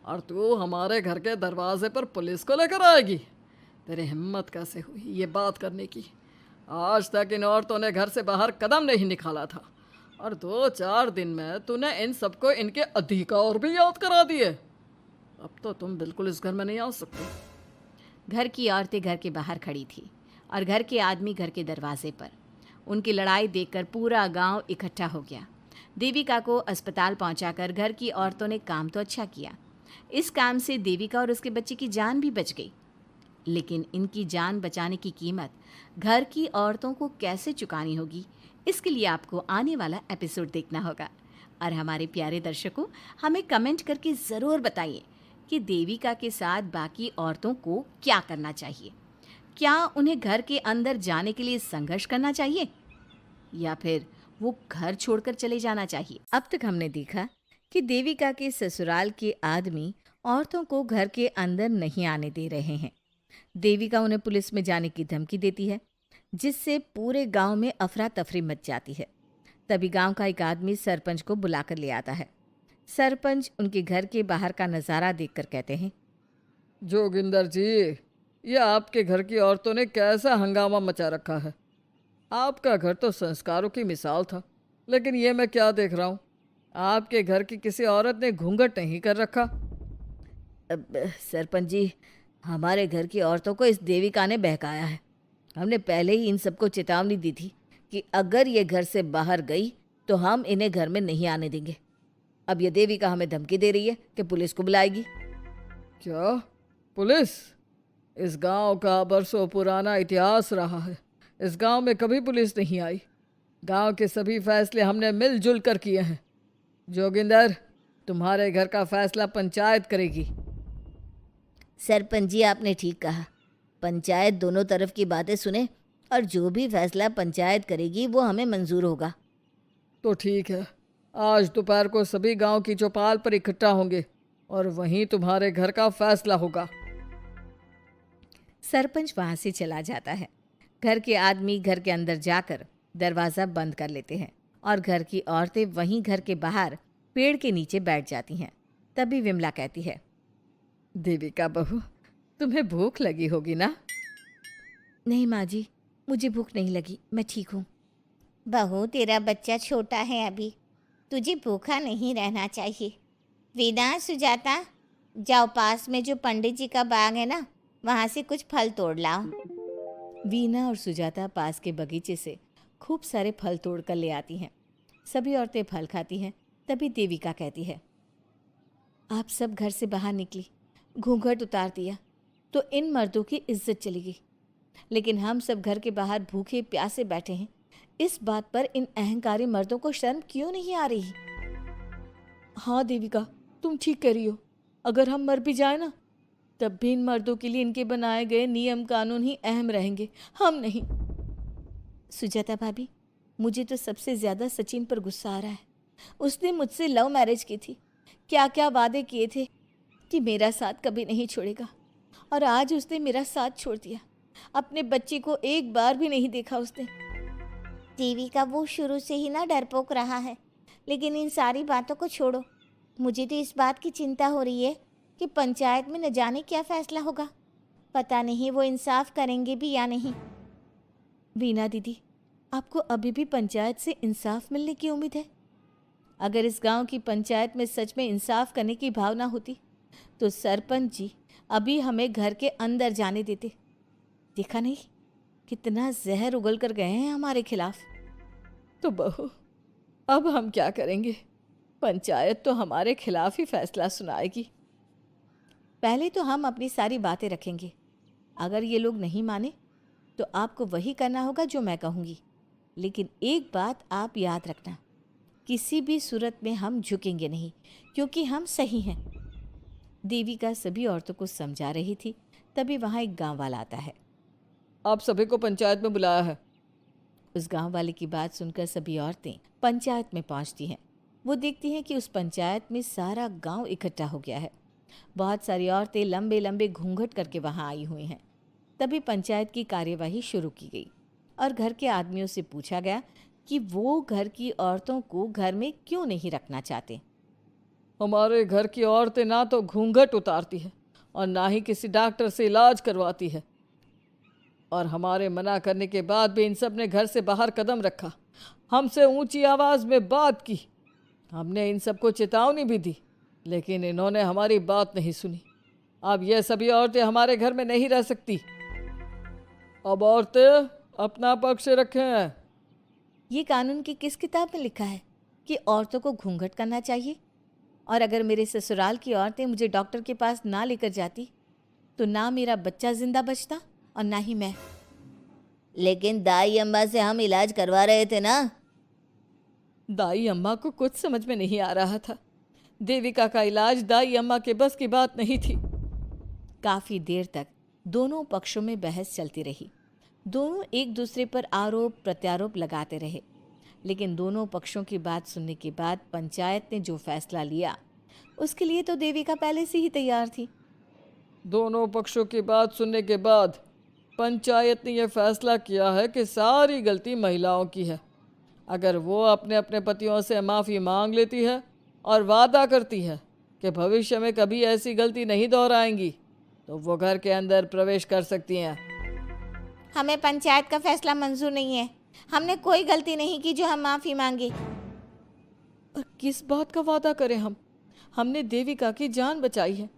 और तू हमारे घर के दरवाजे पर पुलिस को लेकर आएगी? तेरी हिम्मत कैसे हुई ये बात करने की? आज तक इन औरतों ने घर से बाहर कदम नहीं निकाला था और 2-4 दिन में तूने इन सबको इनके अधिकार भी याद करा दिए। अब तो तुम बिल्कुल इस घर में नहीं आ सकते। घर की औरतें घर के बाहर खड़ी थी और घर के आदमी घर के दरवाजे पर। उनकी लड़ाई देखकर पूरा गांव इकट्ठा हो गया। देविका को अस्पताल पहुंचाकर घर की औरतों ने काम तो अच्छा किया। इस काम से देविका और उसके बच्चे की जान भी बच गई। लेकिन इनकी जान बचाने की कीमत घर की औरतों को कैसे चुकानी होगी, इसके लिए आपको आने वाला एपिसोड देखना होगा। और हमारे प्यारे दर्शकों, हमें कमेंट करके ज़रूर बताइए कि देविका के साथ बाकी औरतों को क्या करना चाहिए। क्या उन्हें घर के अंदर जाने के लिए संघर्ष करना चाहिए या फिर वो घर छोड़कर चले जाना चाहिए? अब तक हमने देखा कि देविका के ससुराल के आदमी औरतों को घर के अंदर नहीं आने दे रहे हैं। देविका उन्हें पुलिस में जाने की धमकी देती है, जिससे पूरे गांव में अफरा तफरी मच जाती है। तभी गांव का एक आदमी सरपंच को बुलाकर ले आता है। सरपंच उनके घर के बाहर का नज़ारा देखकर कहते हैं, जोगिंदर जी, ये आपके घर की औरतों ने कैसा हंगामा मचा रखा है। आपका घर तो संस्कारों की मिसाल था, लेकिन ये मैं क्या देख रहा हूँ, आपके घर की किसी औरत ने घूंघट नहीं कर रखा। सरपंच जी, हमारे घर की औरतों को इस देविका ने बहकाया है। हमने पहले ही इन सबको चेतावनी दी थी कि अगर ये घर से बाहर गई तो हम इन्हें घर में नहीं आने देंगे। अब ये देविका हमें धमकी दे रही है कि पुलिस को बुलाएगी। क्या पुलिस? इस गांव का बरसों पुराना इतिहास रहा है। इस गांव में कभी पुलिस नहीं आई। गांव के सभी फैसले हमने मिलजुल कर किए हैं। जोगिंदर, तुम्हारे घर का फैसला पंचायत करेगी। सरपंच जी, आपने ठीक कहा। पंचायत दोनों तरफ की बातें सुने और जो भी फैसला पंचायत करेगी वो हमें मंजूर होगा। तो ठीक है, आज दोपहर को सभी गांव की चौपाल पर इकट्ठा होंगे और वहीं तुम्हारे घर का फैसला होगा। सरपंच वहां से चला जाता है। घर के आदमी घर के अंदर जाकर दरवाज़ा बंद कर लेते हैं और घर की औरतें वहीं घर के बाहर पेड़ के नीचे बैठ जाती हैं। तभी विमला कहती है, देविका बहू, तुम्हें भूख लगी होगी ना? नहीं माँ जी, मुझे भूख नहीं लगी, मैं ठीक हूँ। बहू, तेरा बच्चा छोटा है अभी, तुझे भूखा नहीं रहना चाहिए। वीना, सुजाता, जाओ पास में जो पंडित जी का बाग है ना, वहाँ से कुछ फल तोड़ लाओ। वीना और सुजाता पास के बगीचे से खूब सारे फल तोड़ कर ले आती हैं। सभी औरतें फल खाती हैं। तभी देविका कहती है, आप सब घर से बाहर निकली, घूंघट उतार दिया तो इन मर्दों की इज्जत चलेगी, लेकिन हम सब घर के बाहर भूखे प्यासे बैठे हैं। इस बात पर इन अहंकारी मर्दों को शर्म क्यों नहीं आ रही? हाँ देविका, तुम ठीक कह रही हो। अगर हम मर भी जाए ना, तब भी इन मर्दों के लिए इनके बनाए गए नियम कानून ही अहम रहेंगे, हम नहीं। सुजाता भाभी, मुझे तो सबसे ज़्यादा सचिन पर गुस्सा आ रहा है। उसने मुझसे लव मैरिज की थी, क्या क्या वादे किए थे कि मेरा साथ कभी नहीं छोड़ेगा, और आज उसने मेरा साथ छोड़ दिया। अपने बच्चे को एक बार भी नहीं देखा उसने। देविका, वो शुरू से ही ना डरपोक रहा है, लेकिन इन सारी बातों को छोड़ो। मुझे तो इस बात की चिंता हो रही है कि पंचायत में न जाने क्या फैसला होगा। पता नहीं वो इंसाफ करेंगे भी या नहीं। बीना दीदी, आपको अभी भी पंचायत से इंसाफ मिलने की उम्मीद है? अगर इस गांव की पंचायत में सच में इंसाफ करने की भावना होती तो सरपंच जी अभी हमें घर के अंदर जाने देते। देखा नहीं कितना जहर उगल कर गए हैं हमारे खिलाफ। तो बहू, अब हम क्या करेंगे? पंचायत तो हमारे खिलाफ ही फैसला सुनाएगी। पहले तो हम अपनी सारी बातें रखेंगे। अगर ये लोग नहीं माने तो आपको वही करना होगा जो मैं कहूँगी। लेकिन एक बात आप याद रखना, किसी भी सूरत में हम झुकेंगे नहीं, क्योंकि हम सही हैं। देविका सभी औरतों को समझा रही थी, तभी वहाँ एक गांव वाला आता है। आप सभी को पंचायत में बुलाया है। उस गांव वाले की बात सुनकर सभी औरतें पंचायत में पहुंचती हैं। वो देखती हैं कि उस पंचायत में सारा गांव इकट्ठा हो गया है। बहुत सारी औरतें लंबे लंबे घूंघट करके वहां आई हुई हैं। तभी पंचायत की कार्यवाही शुरू की गई और घर के आदमियों से पूछा गया कि वो घर की औरतों को घर में क्यों नहीं रखना चाहते। हमारे घर की औरतें ना तो घूंघट उतारती है और ना ही किसी डॉक्टर से इलाज करवाती है, और हमारे मना करने के बाद भी इन सब ने घर से बाहर कदम रखा, हमसे ऊंची आवाज़ में बात की। हमने इन सबको चेतावनी भी दी, लेकिन इन्होंने हमारी बात नहीं सुनी। अब ये सभी औरतें हमारे घर में नहीं रह सकती। अब औरतें अपना पक्ष रखें। ये कानून की किस किताब में लिखा है कि औरतों को घूंघट करना चाहिए? और अगर मेरे ससुराल की औरतें मुझे डॉक्टर के पास ना लेकर जाती तो ना मेरा बच्चा जिंदा बचता और ना ही मैं। लेकिन दाई अम्मा से हम इलाज करवा रहे थे ना। दाई अम्मा को कुछ समझ में नहीं आ रहा था। देविका का इलाज दाई अम्मा के बस की बात नहीं थी। काफ़ी देर तक दोनों पक्षों में बहस चलती रही। दोनों एक दूसरे पर आरोप प्रत्यारोप लगाते रहे, लेकिन दोनों पक्षों की बात सुनने के बाद पंचायत ने जो फैसला लिया उसके लिए तो देविका पहले से ही तैयार थी। दोनों पक्षों की बात सुनने के बाद पंचायत ने यह फैसला किया है कि सारी गलती महिलाओं की है। अगर वो अपने अपने पतियों से माफ़ी मांग लेती है और वादा करती है कि भविष्य में कभी ऐसी गलती नहीं दोहराएंगी, तो वो घर के अंदर प्रवेश कर सकती हैं। हमें पंचायत का फैसला मंजूर नहीं है। हमने कोई गलती नहीं की जो हम माफ़ी मांगे। और किस बात का वादा करें हम? हमने देविका की जान बचाई है,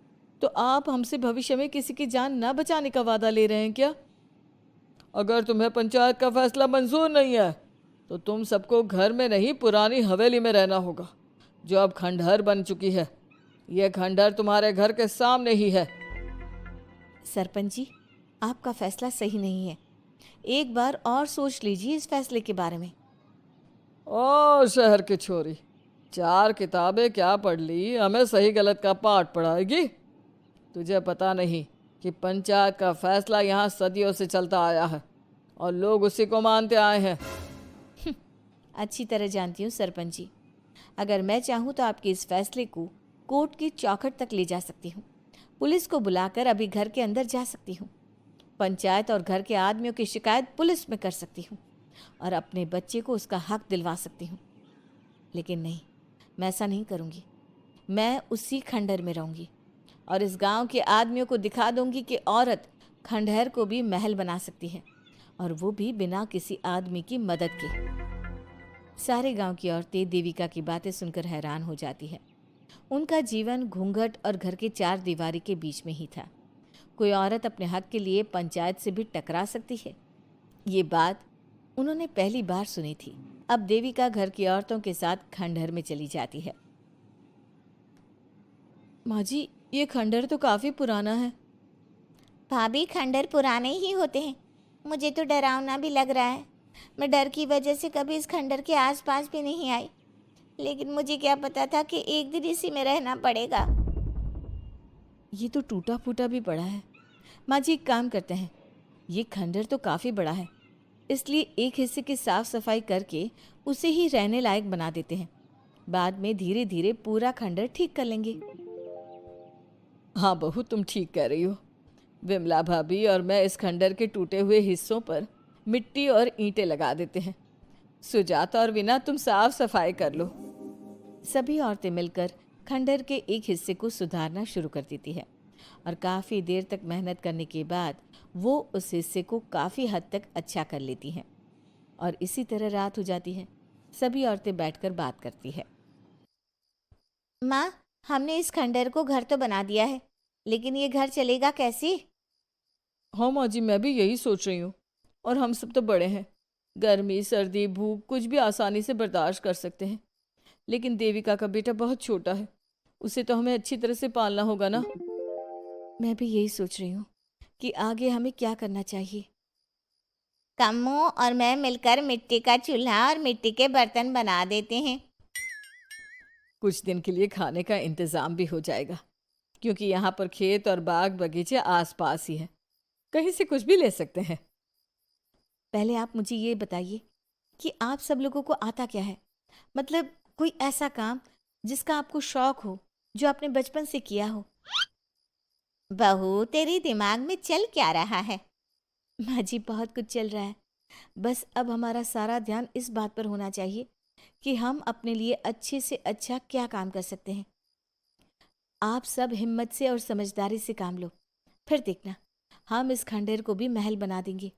तो आप हमसे भविष्य में किसी की जान न बचाने का वादा ले रहे हैं क्या? अगर तुम्हें पंचायत का फैसला मंजूर नहीं है तो तुम सबको घर में नहीं पुरानी हवेली में रहना होगा, जो अब खंडहर बन चुकी है। यह खंडहर तुम्हारे घर के सामने ही है। सरपंच जी, आपका फैसला सही नहीं है। एक बार और सोच लीजिए इस फैसले के बारे में। ओ शहर की छोरी, 4 किताबें क्या पढ़ ली, हमें सही गलत का पाठ पढ़ाएगी? तुझे पता नहीं कि पंचायत का फैसला यहाँ सदियों से चलता आया है और लोग उसी को मानते आए हैं। अच्छी तरह जानती हूँ सरपंच जी। अगर मैं चाहूँ तो आपके इस फैसले को कोर्ट की चौखट तक ले जा सकती हूँ। पुलिस को बुलाकर अभी घर के अंदर जा सकती हूँ। पंचायत और घर के आदमियों की शिकायत पुलिस में कर सकती हूँ और अपने बच्चे को उसका हक दिलवा सकती हूँ। लेकिन नहीं, मैं ऐसा नहीं करूँगी। मैं उसी खंडहर में रहूँगी और इस गांव के आदमियों को दिखा दूँगी कि औरत खंडहर को भी महल बना सकती है, और वो भी बिना किसी आदमी की मदद के। सारे गांव की औरतें देविका की बातें सुनकर हैरान हो जाती है। उनका जीवन घूंघट और घर के 4 दीवारी के बीच में ही था। कोई औरत अपने हक के लिए पंचायत से भी टकरा सकती है, ये बात उन्होंने पहली बार सुनी थी। अब देविका घर की औरतों के साथ खंडहर में चली जाती है। माँ जी, ये खंडहर तो काफ़ी पुराना है। भाभी, खंडहर पुराने ही होते हैं। मुझे तो डरावना भी लग रहा है। मैं डर की वजह से कभी इस खंडहर के आसपास भी नहीं आई, लेकिन मुझे क्या पता था कि एक दिन इसी में रहना पड़ेगा। ये तो टूटा फूटा भी पड़ा है। माँ जी, एक काम करते हैं, ये खंडहर तो काफ़ी बड़ा है, इसलिए एक हिस्से की साफ सफाई करके उसे ही रहने लायक बना देते हैं। बाद में धीरे धीरे पूरा खंडहर ठीक कर लेंगे। हाँ बहू, तुम ठीक कह रही हो। विमला भाभी और मैं इस खंडहर के टूटे हुए हिस्सों पर मिट्टी और ईंटें लगा देते हैं। सुजाता और विना, तुम साफ सफाई कर लो। सभी औरतें मिलकर खंडहर के एक हिस्से को सुधारना शुरू कर देती है और काफ़ी देर तक मेहनत करने के बाद वो उस हिस्से को काफ़ी हद तक अच्छा कर लेती हैं। और इसी तरह रात हो जाती है। सभी औरतें बैठकर बात करती है। माँ, हमने इस खंडहर को घर तो बना दिया है, लेकिन ये घर चलेगा कैसे? हाँ माँ जी, मैं भी यही सोच रही हूँ। और हम सब तो बड़े हैं, गर्मी सर्दी भूख कुछ भी आसानी से बर्दाश्त कर सकते हैं। लेकिन देविका का बेटा बहुत छोटा है, उसे तो हमें अच्छी तरह से पालना होगा ना। मैं भी यही सोच रही हूँ कि आगे हमें क्या करना चाहिए। कम्मो और मैं मिलकर मिट्टी का चूल्हा और मिट्टी के बर्तन बना देते हैं। कुछ दिन के लिए खाने का इंतज़ाम भी हो जाएगा, क्योंकि यहाँ पर खेत और बाग बगीचे आसपास ही हैं। कहीं से कुछ भी ले सकते हैं। पहले आप मुझे ये बताइए कि आप सब लोगों को आता क्या है? मतलब कोई ऐसा काम जिसका आपको शौक हो, जो आपने बचपन से किया हो। बहू, तेरे दिमाग में चल क्या रहा है? माँ जी, बहुत कुछ चल रहा है। बस अब हमारा सारा ध्यान इस बात पर होना चाहिए कि हम अपने लिए अच्छे से अच्छा क्या काम कर सकते हैं। आप सब हिम्मत से और समझदारी से काम लो, फिर देखना हम इस खंडहर को भी महल बना देंगे।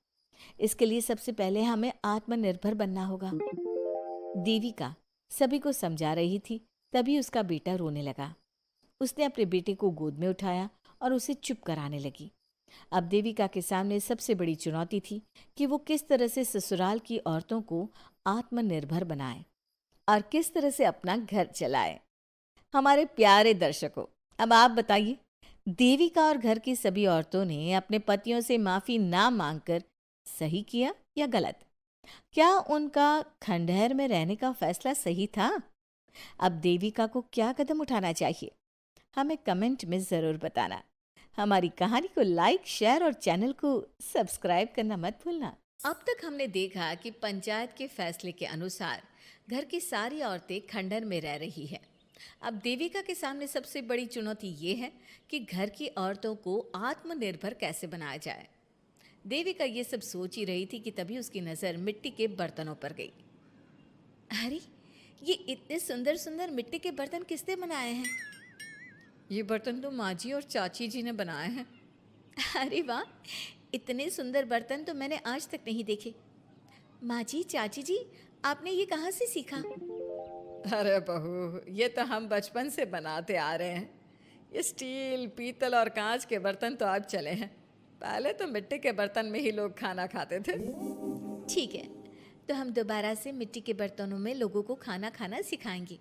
इसके लिए सबसे पहले हमें आत्मनिर्भर बनना होगा। देविका सभी को समझा रही थी, तभी उसका बेटा रोने लगा। उसने अपने बेटे को गोद में उठाया और उसे चुप कराने लगी। अब देविका के सामने सबसे बड़ी चुनौती थी कि वो किस तरह से ससुराल की औरतों को आत्मनिर्भर बनाए और किस तरह से अपना घर चलाए। हमारे प्यारे दर्शकों, अब आप बताइए, देविका और घर की सभी औरतों ने अपने पतियों से माफी ना मांगकर सही किया या गलत? क्या उनका खंडहर में रहने का फैसला सही था? अब देविका को क्या कदम उठाना चाहिए, हमें कमेंट में ज़रूर बताना। हमारी कहानी को लाइक, शेयर और चैनल को सब्सक्राइब करना मत भूलना। अब तक हमने देखा कि पंचायत के फैसले के अनुसार घर की सारी औरतें खंडहर में रह रही हैं। अब देविका के सामने सबसे बड़ी चुनौती ये है कि घर की औरतों को आत्मनिर्भर कैसे बनाया जाए। देविका ये सब सोच ही रही थी कि तभी उसकी नज़र मिट्टी के बर्तनों पर गई। अरे, ये इतने सुंदर सुंदर मिट्टी के बर्तन किसने बनाए हैं? ये बर्तन तो माँ जी और चाची जी ने बनाए हैं। अरे वाह, इतने सुंदर बर्तन तो मैंने आज तक नहीं देखे। माँ जी, चाची जी, आपने ये कहाँ से सीखा? अरे बहू, ये तो हम बचपन से बनाते आ रहे हैं। ये स्टील, पीतल और कांच के बर्तन तो अब चले हैं। पहले तो मिट्टी के बर्तन में ही लोग खाना खाते थे। ठीक है, तो हम दोबारा से मिट्टी के बर्तनों में लोगों को खाना खाना सिखाएंगे।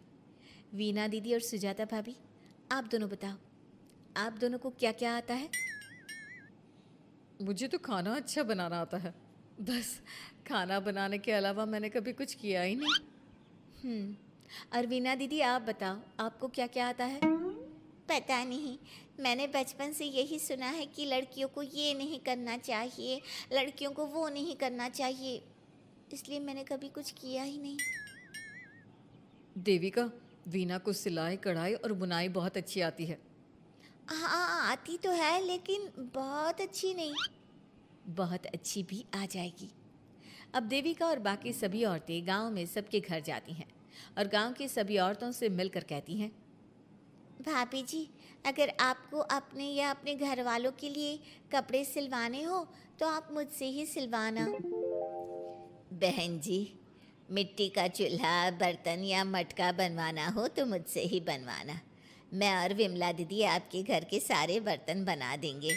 वीना दीदी और सुजाता भाभी, आप दोनों बताओ, आप दोनों को क्या क्या आता है? मुझे तो खाना अच्छा बनाना आता है, बस खाना बनाने के अलावा मैंने कभी कुछ किया ही नहीं। और वीना दीदी, आप बताओ, आपको क्या क्या आता है? पता नहीं, मैंने बचपन से यही सुना है कि लड़कियों को ये नहीं करना चाहिए, लड़कियों को वो नहीं करना चाहिए, इसलिए मैंने कभी कुछ किया ही नहीं। देविका, वीना को सिलाई, कढ़ाई और बुनाई बहुत अच्छी आती है। हाँ, आती तो है, लेकिन बहुत अच्छी नहीं। बहुत अच्छी भी आ जाएगी। अब देविका और बाकी सभी औरतें गांव में सबके घर जाती हैं और गांव की सभी औरतों से मिलकर कहती हैं, भाभी जी, अगर आपको अपने या अपने घर वालों के लिए कपड़े सिलवाने हो तो आप मुझसे ही सिलवाना। बहन जी, मिट्टी का चूल्हा, बर्तन या मटका बनवाना हो तो मुझसे ही बनवाना। मैं और विमला दीदी आपके घर के सारे बर्तन बना देंगे।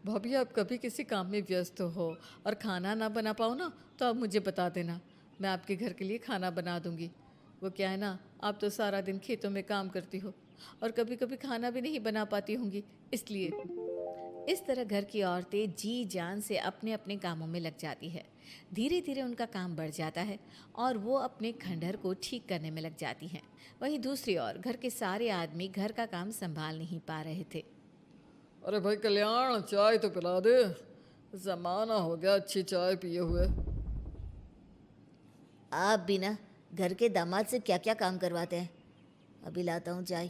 भाभी, आप कभी किसी काम में व्यस्त हो और खाना ना बना पाओ ना, तो आप मुझे बता देना, मैं आपके घर के लिए खाना बना दूंगी। वो क्या है ना, आप तो सारा दिन खेतों में काम करती हो और कभी कभी खाना भी नहीं बना पाती होंगी, इसलिए। इस तरह घर की औरतें जी जान से अपने अपने कामों में लग जाती है। धीरे धीरे उनका काम बढ़ जाता है और वो अपने खंडहर को ठीक करने में लग जाती हैं। वहीं दूसरी ओर घर के सारे आदमी घर का काम संभाल नहीं पा रहे थे। अरे भाई कल्याण, चाय तो पिला दे, जमाना हो गया अच्छी चाय पिए हुए। आप भी ना घर के दामाद से क्या क्या काम करवाते हैं? अभी लाता हूँ चाय।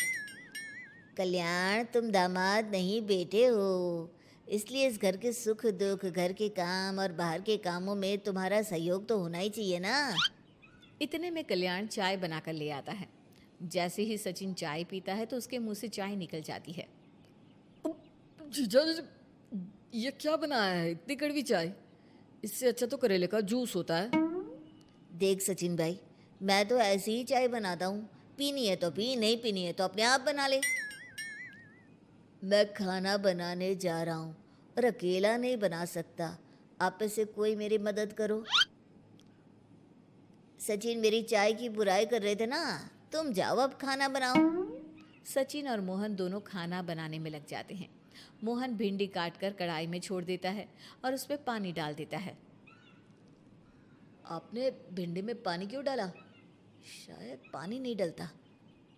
कल्याण, तुम दामाद नहीं बेटे हो, इसलिए इस घर के सुख दुख, घर के काम और बाहर के कामों में तुम्हारा सहयोग तो होना ही चाहिए ना। इतने में कल्याण चाय बनाकर ले आता है। जैसे ही सचिन चाय पीता है तो उसके मुंह से चाय निकल जाती है। जीजा जी, ये क्या बनाया है? इतनी कड़वी चाय? इससे अच्छा तो करेले का जूस होता है। देख सचिन भाई, मैं तो ऐसी ही चाय बनाता हूँ, पीनी है तो पी, नहीं पीनी है तो अपने आप बना ले। मैं खाना बनाने जा रहा हूँ और अकेला नहीं बना सकता, आप में से कोई मेरी मदद करो। सचिन मेरी चाय की बुराई कर रहे थे ना, तुम जाओ अब खाना बनाओ। सचिन और मोहन दोनों खाना बनाने में लग जाते हैं। मोहन भिंडी काटकर कढ़ाई में छोड़ देता है और उसमें पानी डाल देता है। आपने भिंडी में पानी क्यों डाला? शायद पानी नहीं डलता,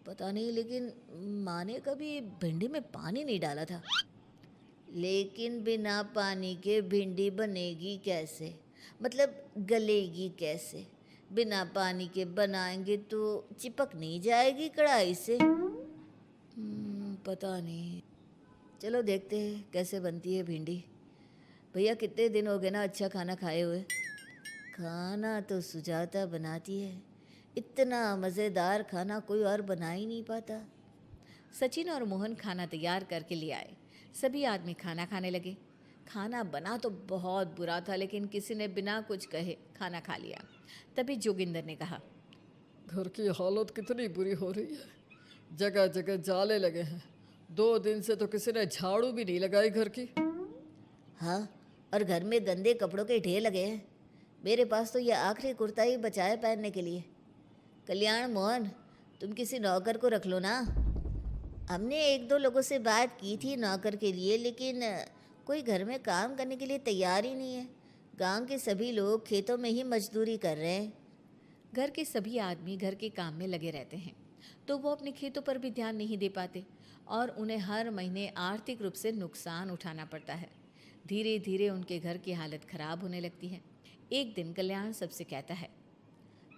पता नहीं, लेकिन माँ ने कभी भिंडी में पानी नहीं डाला था। लेकिन बिना पानी के भिंडी बनेगी कैसे? मतलब गलेगी कैसे? बिना पानी के बनाएंगे तो चिपक नहीं जाएगी कढ़ाई से? पता नहीं, चलो देखते हैं कैसे बनती है भिंडी। भैया कितने दिन हो गए ना अच्छा खाना खाए हुए। खाना तो सुजाता बनाती है, इतना मज़ेदार खाना कोई और बना ही नहीं पाता। सचिन और मोहन खाना तैयार करके ले आए। सभी आदमी खाना खाने लगे। खाना बना तो बहुत बुरा था, लेकिन किसी ने बिना कुछ कहे खाना खा लिया। तभी जोगिंदर ने कहा, घर की हालत कितनी बुरी हो रही है, जगह जगह जाले लगे हैं। 2 दिन से तो किसी ने झाड़ू भी नहीं लगाई घर की। हाँ, और घर में गंदे कपड़ों के ढेर लगे हैं। मेरे पास तो यह आखिरी कुर्ता ही बचा है पहनने के लिए। कल्याण, मोहन, तुम किसी नौकर को रख लो ना। हमने 1-2 लोगों से बात की थी नौकर के लिए, लेकिन कोई घर में काम करने के लिए तैयार ही नहीं है। गांव के सभी लोग खेतों में ही मजदूरी कर रहे हैं। घर के सभी आदमी घर के काम में लगे रहते हैं, तो वो अपने खेतों पर भी ध्यान नहीं दे पाते और उन्हें हर महीने आर्थिक रूप से नुकसान उठाना पड़ता है। धीरे धीरे उनके घर की हालत खराब होने लगती है। एक दिन कल्याण सबसे कहता है,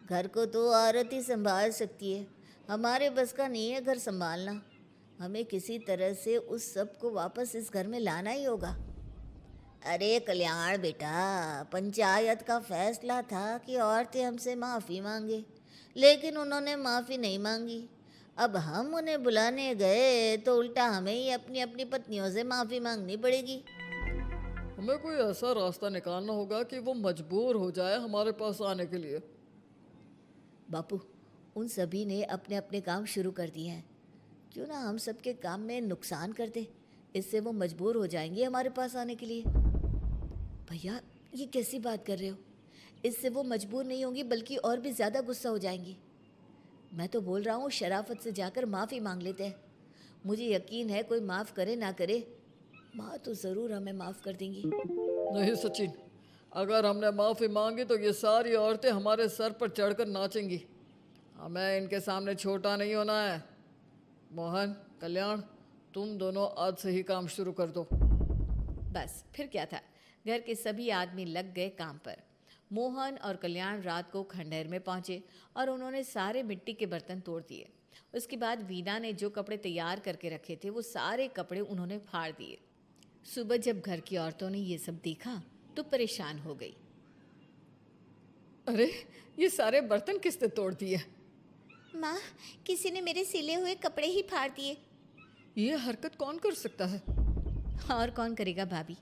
घर को तो औरत ही संभाल सकती है, हमारे बस का नहीं है घर संभालना। हमें किसी तरह से उस सब को वापस इस घर में लाना ही होगा। अरे कल्याण बेटा, पंचायत का फैसला था कि औरतें हमसे माफ़ी मांगे, लेकिन उन्होंने माफ़ी नहीं मांगी। अब हम उन्हें बुलाने गए तो उल्टा हमें ही अपनी अपनी पत्नियों से माफ़ी मांगनी पड़ेगी। हमें कोई ऐसा रास्ता निकालना होगा कि वो मजबूर हो जाए हमारे पास आने के लिए। बापू, उन सभी ने अपने अपने काम शुरू कर दिए हैं, क्यों ना हम सबके काम में नुकसान कर दे, इससे वो मजबूर हो जाएंगे हमारे पास आने के लिए। भैया, ये कैसी बात कर रहे हो? इससे वो मजबूर नहीं होंगी बल्कि और भी ज़्यादा गुस्सा हो जाएंगी। मैं तो बोल रहा हूँ शराफत से जाकर माफ़ी मांग लेते हैं। मुझे यकीन है कोई माफ़ करे ना करे, माँ तो ज़रूर हमें माफ़ कर देंगी। नहीं सचिन, अगर हमने माफ़ी मांगी तो ये सारी औरतें हमारे सर पर चढ़कर नाचेंगी। हमें इनके सामने छोटा नहीं होना है। मोहन, कल्याण, तुम दोनों आज से ही काम शुरू कर दो। बस फिर क्या था, घर के सभी आदमी लग गए काम पर। मोहन और कल्याण रात को खंडहर में पहुंचे और उन्होंने सारे मिट्टी के बर्तन तोड़ दिए। उसके बाद वीना ने जो कपड़े तैयार करके रखे थे वो सारे कपड़े उन्होंने फाड़ दिए। सुबह जब घर की औरतों ने ये सब देखा तो परेशान हो गई। अरे, ये सारे बर्तन किसने तोड़ दिए? माँ, किसी ने मेरे सिले हुए कपड़े ही फाड़ दिए। ये हरकत कौन कर सकता है? और कौन करेगा भाभी,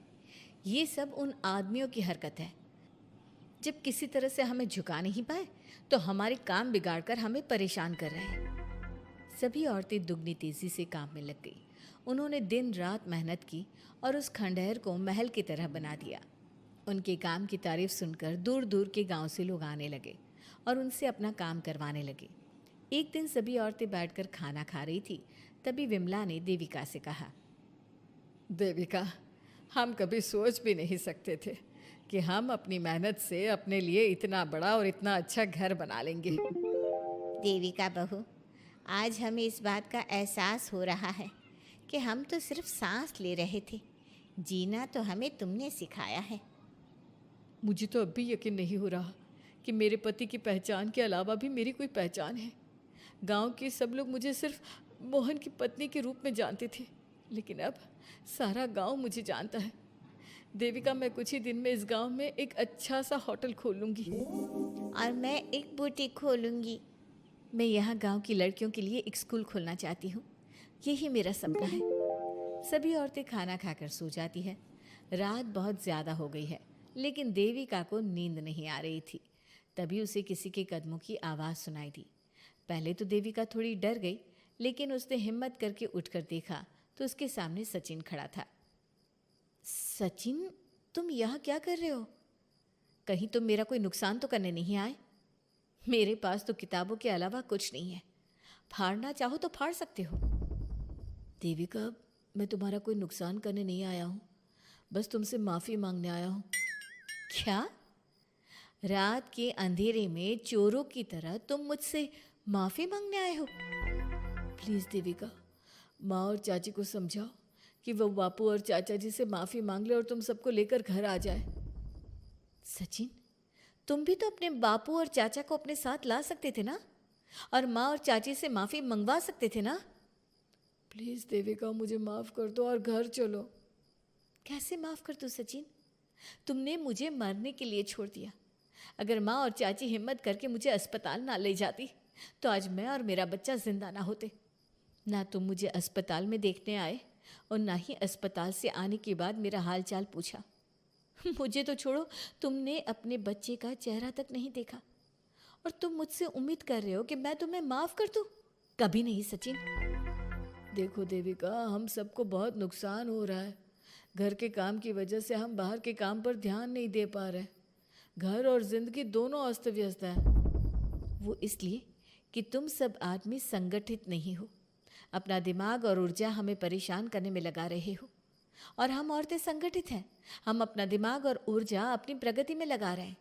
ये सब उन आदमियों की हरकत है। जब किसी तरह से हमें झुका नहीं पाए तो हमारे काम बिगाड़कर हमें परेशान कर रहे हैं। सभी औरतें दुगनी तेजी से काम में लग गई। उन्होंने दिन रात मेहनत की और उस खंडहर को महल की तरह बना दिया। उनके काम की तारीफ सुनकर दूर दूर के गांव से लोग आने लगे और उनसे अपना काम करवाने लगे। एक दिन सभी औरतें बैठकर खाना खा रही थी, तभी विमला ने देविका से कहा, देविका, हम कभी सोच भी नहीं सकते थे कि हम अपनी मेहनत से अपने लिए इतना बड़ा और इतना अच्छा घर बना लेंगे। देविका बहू, आज हमें इस बात का एहसास हो रहा है कि हम तो सिर्फ सांस ले रहे थे, जीना तो हमें तुमने सिखाया है। मुझे तो अब भी यकीन नहीं हो रहा कि मेरे पति की पहचान के अलावा भी मेरी कोई पहचान है। गांव के सब लोग मुझे सिर्फ मोहन की पत्नी के रूप में जानते थे, लेकिन अब सारा गांव मुझे जानता है। देविका, मैं कुछ ही दिन में इस गांव में एक अच्छा सा होटल खोल लूँगी। और मैं एक बुटीक खोलूँगी। मैं यहाँ गांव की लड़कियों के लिए एक स्कूल खोलना चाहती हूँ। यही मेरा सपना है। सभी औरतें खाना खाकर सो जाती है। रात बहुत ज़्यादा हो गई है, लेकिन देविका को नींद नहीं आ रही थी। तभी उसे किसी के कदमों की आवाज़ सुनाई दी। पहले तो देविका थोड़ी डर गई, लेकिन उसने हिम्मत करके उठकर देखा तो उसके सामने सचिन खड़ा था। सचिन, तुम यहाँ क्या कर रहे हो? कहीं तुम मेरा कोई नुकसान तो करने नहीं आए? मेरे पास तो किताबों के अलावा कुछ नहीं है। फाड़ना चाहो तो फाड़ सकते हो। देविका, मैं तुम्हारा कोई नुकसान करने नहीं आया हूँ, बस तुमसे माफ़ी मांगने आया हूँ। क्या? रात के अंधेरे में चोरों की तरह तुम मुझसे माफ़ी मांगने आए हो? प्लीज़ देविका, माँ और चाची को समझाओ कि वो बापू और चाचा जी से माफ़ी मांग ले और तुम सबको लेकर घर आ जाए। सचिन, तुम भी तो अपने बापू और चाचा को अपने साथ ला सकते थे ना, और माँ और चाची से माफ़ी मंगवा सकते थे ना। प्लीज़ देविका, मुझे माफ़ कर दो और घर चलो। कैसे माफ़ कर दूँ सचिन? तुमने मुझे मरने के लिए छोड़ दिया। अगर माँ और चाची हिम्मत करके मुझे अस्पताल ना ले जाती तो आज मैं और मेरा बच्चा जिंदा ना होते। ना तुम मुझे अस्पताल में देखने आए और ना ही अस्पताल से आने के बाद मेरा हाल चाल पूछा। मुझे तो छोड़ो, तुमने अपने बच्चे का चेहरा तक नहीं देखा, और तुम मुझसे उम्मीद कर रहे हो कि मैं तुम्हें माफ़ कर दूँ? कभी नहीं सचिन। देखो देविका, हम सबको बहुत नुकसान हो रहा है। घर के काम की वजह से हम बाहर के काम पर ध्यान नहीं दे पा रहे। घर और जिंदगी दोनों अस्त व्यस्त है। वो इसलिए कि तुम सब आदमी संगठित नहीं हो। अपना दिमाग और ऊर्जा हमें परेशान करने में लगा रहे हो, और हम औरतें संगठित हैं। हम अपना दिमाग और ऊर्जा अपनी प्रगति में लगा रहे हैं।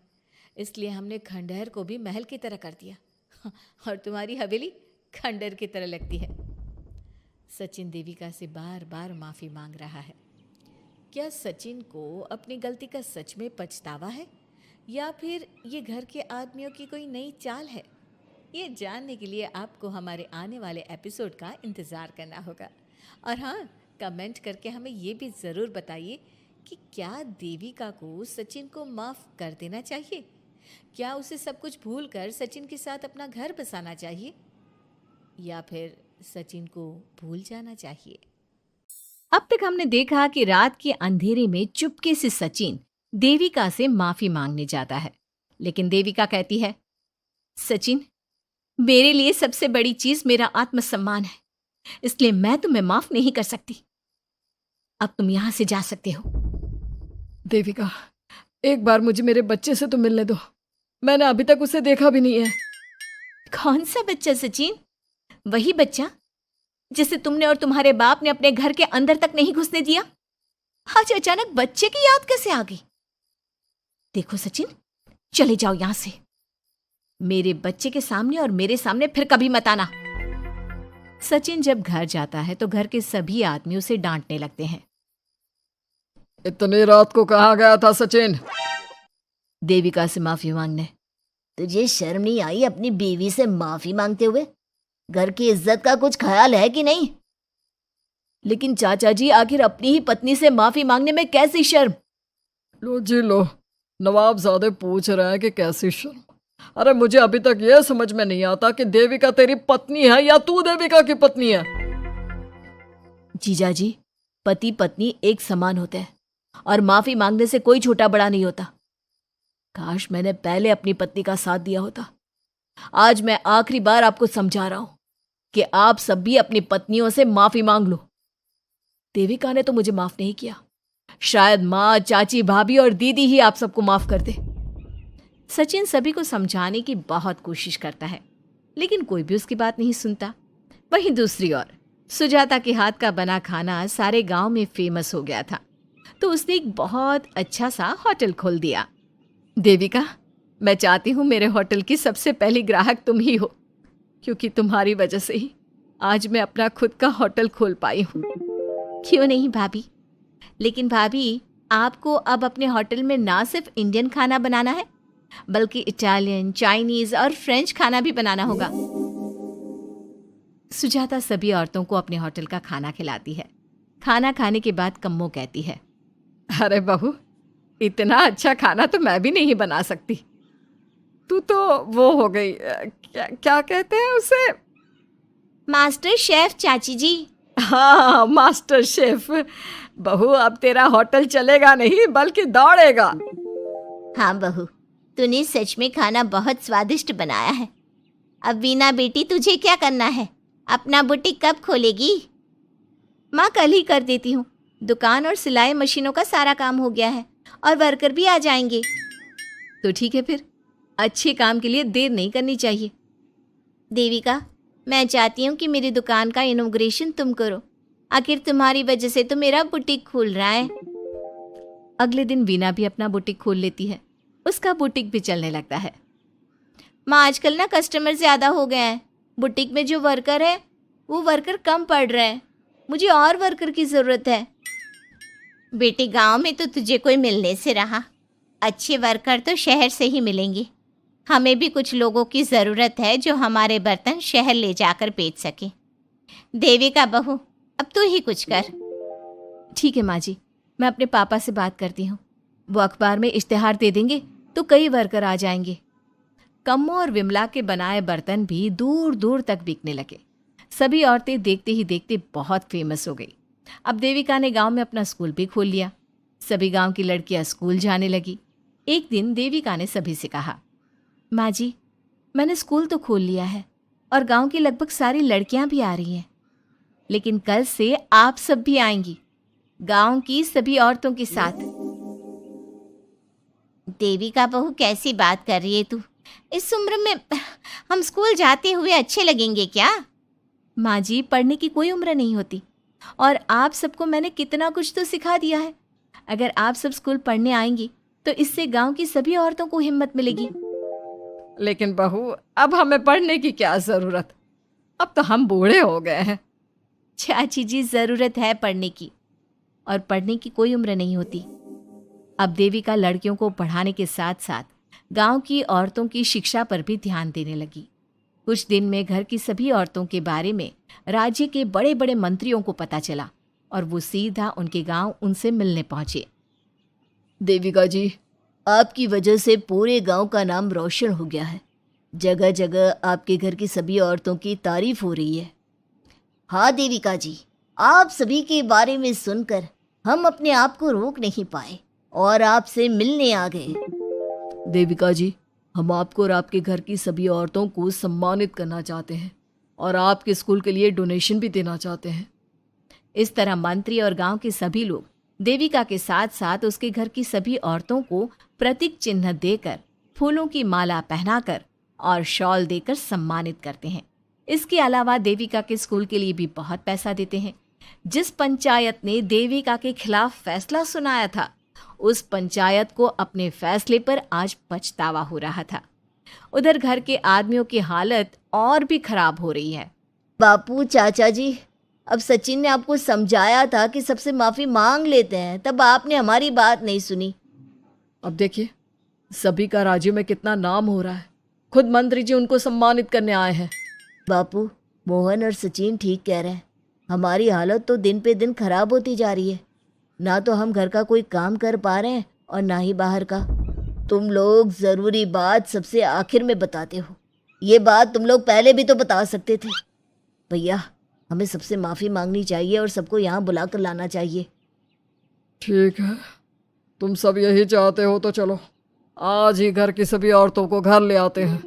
इसलिए हमने खंडहर को भी महल की तरह कर दिया, और तुम्हारी हवेली खंडहर की तरह लगती है। सचिन देविका से बार बार माफ़ी मांग रहा है। क्या सचिन को अपनी गलती का सच में पछतावा है, या फिर ये घर के आदमियों की कोई नई चाल है? ये जानने के लिए आपको हमारे आने वाले एपिसोड का इंतज़ार करना होगा। और हाँ, कमेंट करके हमें ये भी ज़रूर बताइए कि क्या देविका को सचिन को माफ़ कर देना चाहिए? क्या उसे सब कुछ भूल कर सचिन के साथ अपना घर बसाना चाहिए, या फिर सचिन को भूल जाना चाहिए? अब तक हमने देखा कि रात के अंधेरे में चुपके से सचिन देविका से माफ़ी मांगने जाता है, लेकिन देविका कहती है, सचिन, मेरे लिए सबसे बड़ी चीज़ मेरा आत्मसम्मान है, इसलिए मैं तुम्हें माफ़ नहीं कर सकती। अब तुम यहां से जा सकते हो। देविका, एक बार मुझे मेरे बच्चे से तो मिलने दो। मैंने अभी तक उसे देखा भी नहीं है। कौन सा बच्चा सचिन? वही बच्चा जिसे तुमने और तुम्हारे बाप ने अपने घर के अंदर तक नहीं घुसने दिया। आज अचानक बच्चे की याद कैसे आ गई? देखो सचिन, चले जाओ यहां से। मेरे बच्चे के सामने और मेरे सामने फिर कभी मत आना। सचिन जब घर जाता है तो घर के सभी आदमी उसे डांटने लगते हैं। इतनी रात को कहाँ गया था सचिन? देविका से माफी मांगने। तुझे शर्म नहीं आई अपनी बीवी से माफी मांगते हुए? घर की इज्जत का कुछ ख्याल है कि नहीं? लेकिन चाचा जी, आखिर अपनी ही पत्नी से माफी मांगने में कैसी शर्म? लो जी लो, नवाबजादे पूछ रहे हैं कि कैसी शर्म। अरे मुझे अभी तक यह समझ में नहीं आता कि देविका तेरी पत्नी है या तू देविका की पत्नी है। जीजा जी, पति पत्नी एक समान होते हैं, और माफी मांगने से कोई छोटा बड़ा नहीं होता। काश मैंने पहले अपनी पत्नी का साथ दिया होता। आज मैं आखिरी बार आपको समझा रहा हूं कि आप सब भी अपनी पत्नियों से माफी मांग लो। देविका ने तो मुझे माफ नहीं किया, शायद माँ, चाची, भाभी और दीदी ही आप सबको माफ कर दे। सचिन सभी को समझाने की बहुत कोशिश करता है, लेकिन कोई भी उसकी बात नहीं सुनता। वहीं दूसरी ओर सुजाता के हाथ का बना खाना सारे गांव में फेमस हो गया था, तो उसने एक बहुत अच्छा सा होटल खोल दिया। देविका, मैं चाहती हूँ मेरे होटल की सबसे पहली ग्राहक तुम ही हो, क्योंकि तुम्हारी वजह से ही आज मैं अपना खुद का होटल खोल पाई हूँ। क्यों नहीं भाभी? लेकिन भाभी, आपको अब अपने होटल में ना सिर्फ इंडियन खाना बनाना है, बल्कि इटालियन, चाइनीज और फ्रेंच खाना भी बनाना होगा। सुजाता सभी औरतों को अपने होटल का खाना खिलाती है। खाना खाने के बाद कम्मो कहती है, अरे बहू, इतना अच्छा खाना तो मैं भी नहीं बना सकती। तू तो वो हो गई, क्या क्या कहते हैं उसे? मास्टर शेफ चाची जी। हाँ, मास्टर शेफ। बहू, अब तेरा होटल चलेगा नहीं बल्कि दौड़ेगा। हाँ बहू, तूने सच में खाना बहुत स्वादिष्ट बनाया है। अब वीना बेटी, तुझे क्या करना है? अपना बुटीक कब खोलेगी? माँ, कल ही कर देती हूँ। दुकान और सिलाई मशीनों का सारा काम हो गया है और वर्कर भी आ जाएंगे। तो ठीक है फिर, अच्छे काम के लिए देर नहीं करनी चाहिए। देविका, मैं चाहती हूँ कि मेरी दुकान का इनॉग्रेशन तुम करो। आखिर तुम्हारी वजह से तो मेरा बुटीक खुल रहा है। अगले दिन वीना भी अपना बुटीक खोल लेती है। उसका बुटीक भी चलने लगता है। माँ, आजकल ना कस्टमर ज़्यादा हो गए हैं। बुटीक में जो वर्कर है वो वर्कर कम पड़ रहे हैं। मुझे और वर्कर की ज़रूरत है। बेटी, गांव में तो तुझे कोई मिलने से रहा। अच्छे वर्कर तो शहर से ही मिलेंगे। हमें भी कुछ लोगों की ज़रूरत है जो हमारे बर्तन शहर ले जाकर बेच सके। देविका बहू, अब तू ही कुछ कर। ठीक है माँ जी, मैं अपने पापा से बात करती हूँ। वो अखबार में इश्तिहार दे देंगे तो कई वर्कर आ जाएंगे। कम्मो और विमला के बनाए बर्तन भी दूर दूर तक बिकने लगे। सभी औरतें देखते ही देखते बहुत फेमस हो गई। अब देविका ने गांव में अपना स्कूल भी खोल लिया। सभी गांव की लड़कियां स्कूल जाने लगी। एक दिन देविका ने सभी से कहा, माँ जी, मैंने स्कूल तो खोल लिया है और गांव की लगभग सारी लड़कियां भी आ रही हैं, लेकिन कल से आप सब भी आएंगी, गांव की सभी औरतों के साथ। देविका बहू, कैसी बात कर रही है तू? इस उम्र में हम स्कूल जाते हुए अच्छे लगेंगे क्या? माँ जी, पढ़ने की कोई उम्र नहीं होती और आप सबको मैंने कितना कुछ तो सिखा दिया है। अगर आप सब स्कूल पढ़ने आएंगी तो इससे गांव की सभी औरतों को हिम्मत मिलेगी। लेकिन बहू, अब हमें पढ़ने की क्या जरूरत? अब तो हम बूढ़े हो गए हैं। चाची जी, जरूरत है पढ़ने की, और पढ़ने की कोई उम्र नहीं होती। अब देविका लड़कियों को पढ़ाने के साथ साथ गांव की औरतों की शिक्षा पर भी ध्यान देने लगी। कुछ दिन में घर की सभी औरतों के बारे में राज्य के बड़े बड़े मंत्रियों को पता चला और वो सीधा उनके गांव उनसे मिलने पहुंचे। देविका जी, आपकी वजह से पूरे गांव का नाम रोशन हो गया है। जगह जगह आपके घर की सभी औरतों की तारीफ हो रही है। हाँ देविका जी, आप सभी के बारे में सुनकर हम अपने आप को रोक नहीं पाए और आपसे मिलने आ गए। देविका जी, हम आपको और आपके घर की सभी औरतों को सम्मानित करना चाहते हैं और आपके स्कूल के लिए डोनेशन भी देना चाहते हैं। इस तरह मंत्री और गांव के सभी लोग देविका के साथ साथ उसके घर की सभी औरतों को प्रतीक चिन्ह देकर, फूलों की माला पहनाकर और शॉल देकर सम्मानित करते हैं। इसके अलावा देविका के स्कूल के लिए भी बहुत पैसा देते हैं। जिस पंचायत ने देविका के खिलाफ फैसला सुनाया था, उस पंचायत को अपने फैसले पर आज पछतावा हो रहा था। उधर घर के आदमियों की हालत और भी खराब हो रही है। बापू, चाचा जी, अब सचिन ने आपको समझाया था कि सबसे माफ़ी मांग लेते हैं, तब आपने हमारी बात नहीं सुनी। अब देखिए, सभी का राज्य में कितना नाम हो रहा है। खुद मंत्री जी उनको सम्मानित करने आए हैं। बापू, मोहन और सचिन ठीक कह रहे हैं। हमारी हालत तो दिन पे दिन खराब होती जा रही है। ना तो हम घर का कोई काम कर पा रहे हैं और ना ही बाहर का। तुम लोग ज़रूरी बात सबसे आखिर में बताते हो। ये बात तुम लोग पहले भी तो बता सकते थे। भैया, हमें सबसे माफ़ी मांगनी चाहिए और सबको यहाँ बुला कर लाना चाहिए। ठीक है, तुम सब यही चाहते हो तो चलो, आज ही घर की सभी औरतों को घर ले आते हैं।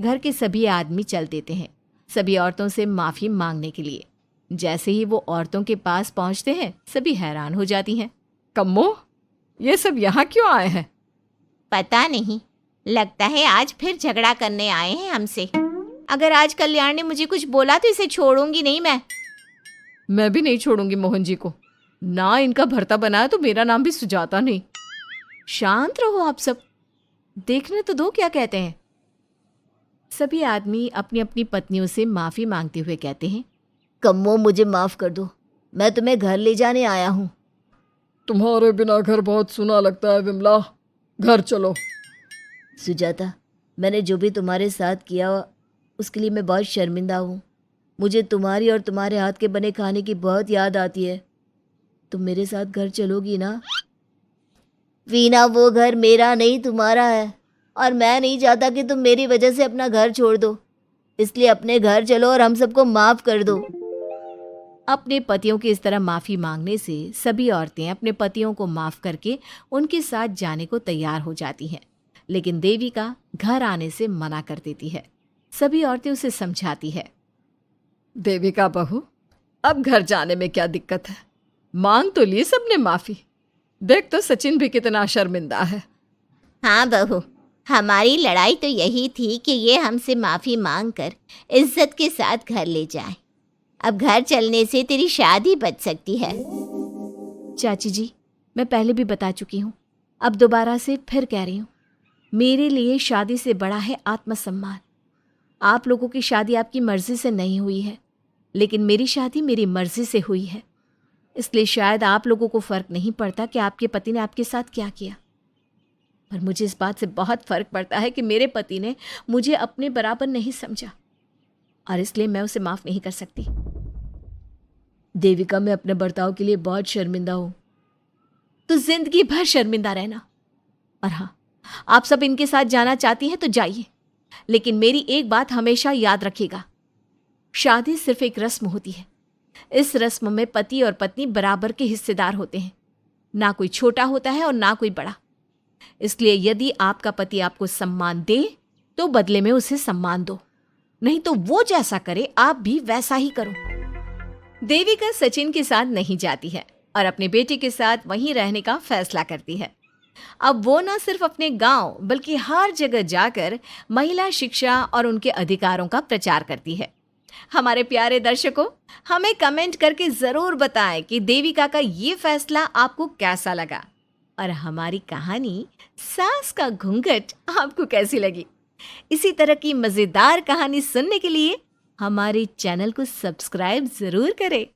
घर के सभी आदमी चल देते हैं सभी औरतों से माफ़ी मांगने के लिए। जैसे ही वो औरतों के पास पहुंचते हैं, सभी हैरान हो जाती हैं। कम्मो, ये सब यहाँ क्यों आए हैं? पता नहीं, लगता है आज फिर झगड़ा करने आए हैं हमसे। अगर आज कल्याण ने मुझे कुछ बोला तो इसे छोड़ूंगी नहीं मैं। मैं भी नहीं छोड़ूंगी मोहन जी को। ना इनका भरता बनाया तो मेरा नाम भी सुजाता नहीं। शांत रहो आप सब, देखने तो दो क्या कहते हैं। सभी आदमी अपनी अपनी पत्नियों से माफ़ी मांगते हुए कहते हैं, कम्मो, मुझे माफ़ कर दो, मैं तुम्हें घर ले जाने आया हूँ। तुम्हारे बिना घर बहुत सुना लगता है विमला, घर चलो। सुजाता, मैंने जो भी तुम्हारे साथ किया उसके लिए मैं बहुत शर्मिंदा हूँ। मुझे तुम्हारी और तुम्हारे हाथ के बने खाने की बहुत याद आती है। तुम मेरे साथ घर चलोगी ना? वीना, वो घर मेरा नहीं तुम्हारा है और मैं नहीं चाहता कि तुम मेरी वजह से अपना घर छोड़ दो। इसलिए अपने घर चलो और हम सबको माफ कर दो। अपने पतियों की इस तरह माफी मांगने से सभी औरतें अपने पतियों को माफ करके उनके साथ जाने को तैयार हो जाती हैं, लेकिन देविका घर आने से मना कर देती है। सभी औरतें उसे समझाती है। देविका बहू, अब घर जाने में क्या दिक्कत है? मांग तो ली सबने माफी। देख तो सचिन भी कितना शर्मिंदा है। हाँ बहू, हमारी लड़ाई तो यही थी कि ये हमसे माफी मांग कर इज्जत के साथ घर ले जाए। अब घर चलने से तेरी शादी बच सकती है। चाची जी, मैं पहले भी बता चुकी हूँ, अब दोबारा से फिर कह रही हूँ, मेरे लिए शादी से बड़ा है आत्मसम्मान। आप लोगों की शादी आपकी मर्जी से नहीं हुई है, लेकिन मेरी शादी मेरी मर्जी से हुई है। इसलिए शायद आप लोगों को फ़र्क नहीं पड़ता कि आपके पति ने आपके साथ क्या किया, पर मुझे इस बात से बहुत फ़र्क पड़ता है कि मेरे पति ने मुझे अपने बराबर नहीं समझा, और इसलिए मैं उसे माफ़ नहीं कर सकती। देविका, मैं अपने बर्ताव के लिए बहुत शर्मिंदा हूँ। तो जिंदगी भर शर्मिंदा रहना। और हाँ, आप सब इनके साथ जाना चाहती हैं तो जाइए, लेकिन मेरी एक बात हमेशा याद रखिएगा, शादी सिर्फ एक रस्म होती है। इस रस्म में पति और पत्नी बराबर के हिस्सेदार होते हैं, ना कोई छोटा होता है और ना कोई बड़ा। इसलिए यदि आपका पति आपको सम्मान दे तो बदले में उसे सम्मान दो, नहीं तो वो जैसा करे आप भी वैसा ही करो। देविका सचिन के साथ नहीं जाती है और अपने बेटे के साथ वहीं रहने का फैसला करती है। अब वो न सिर्फ अपने गांव बल्कि हर जगह जाकर महिला शिक्षा और उनके अधिकारों का प्रचार करती है। हमारे प्यारे दर्शकों, हमें कमेंट करके ज़रूर बताएं कि देविका का ये फैसला आपको कैसा लगा और हमारी कहानी सास का घूंघट आपको कैसी लगी। इसी तरह की मज़ेदार कहानी सुनने के लिए हमारे चैनल को सब्सक्राइब ज़रूर करें।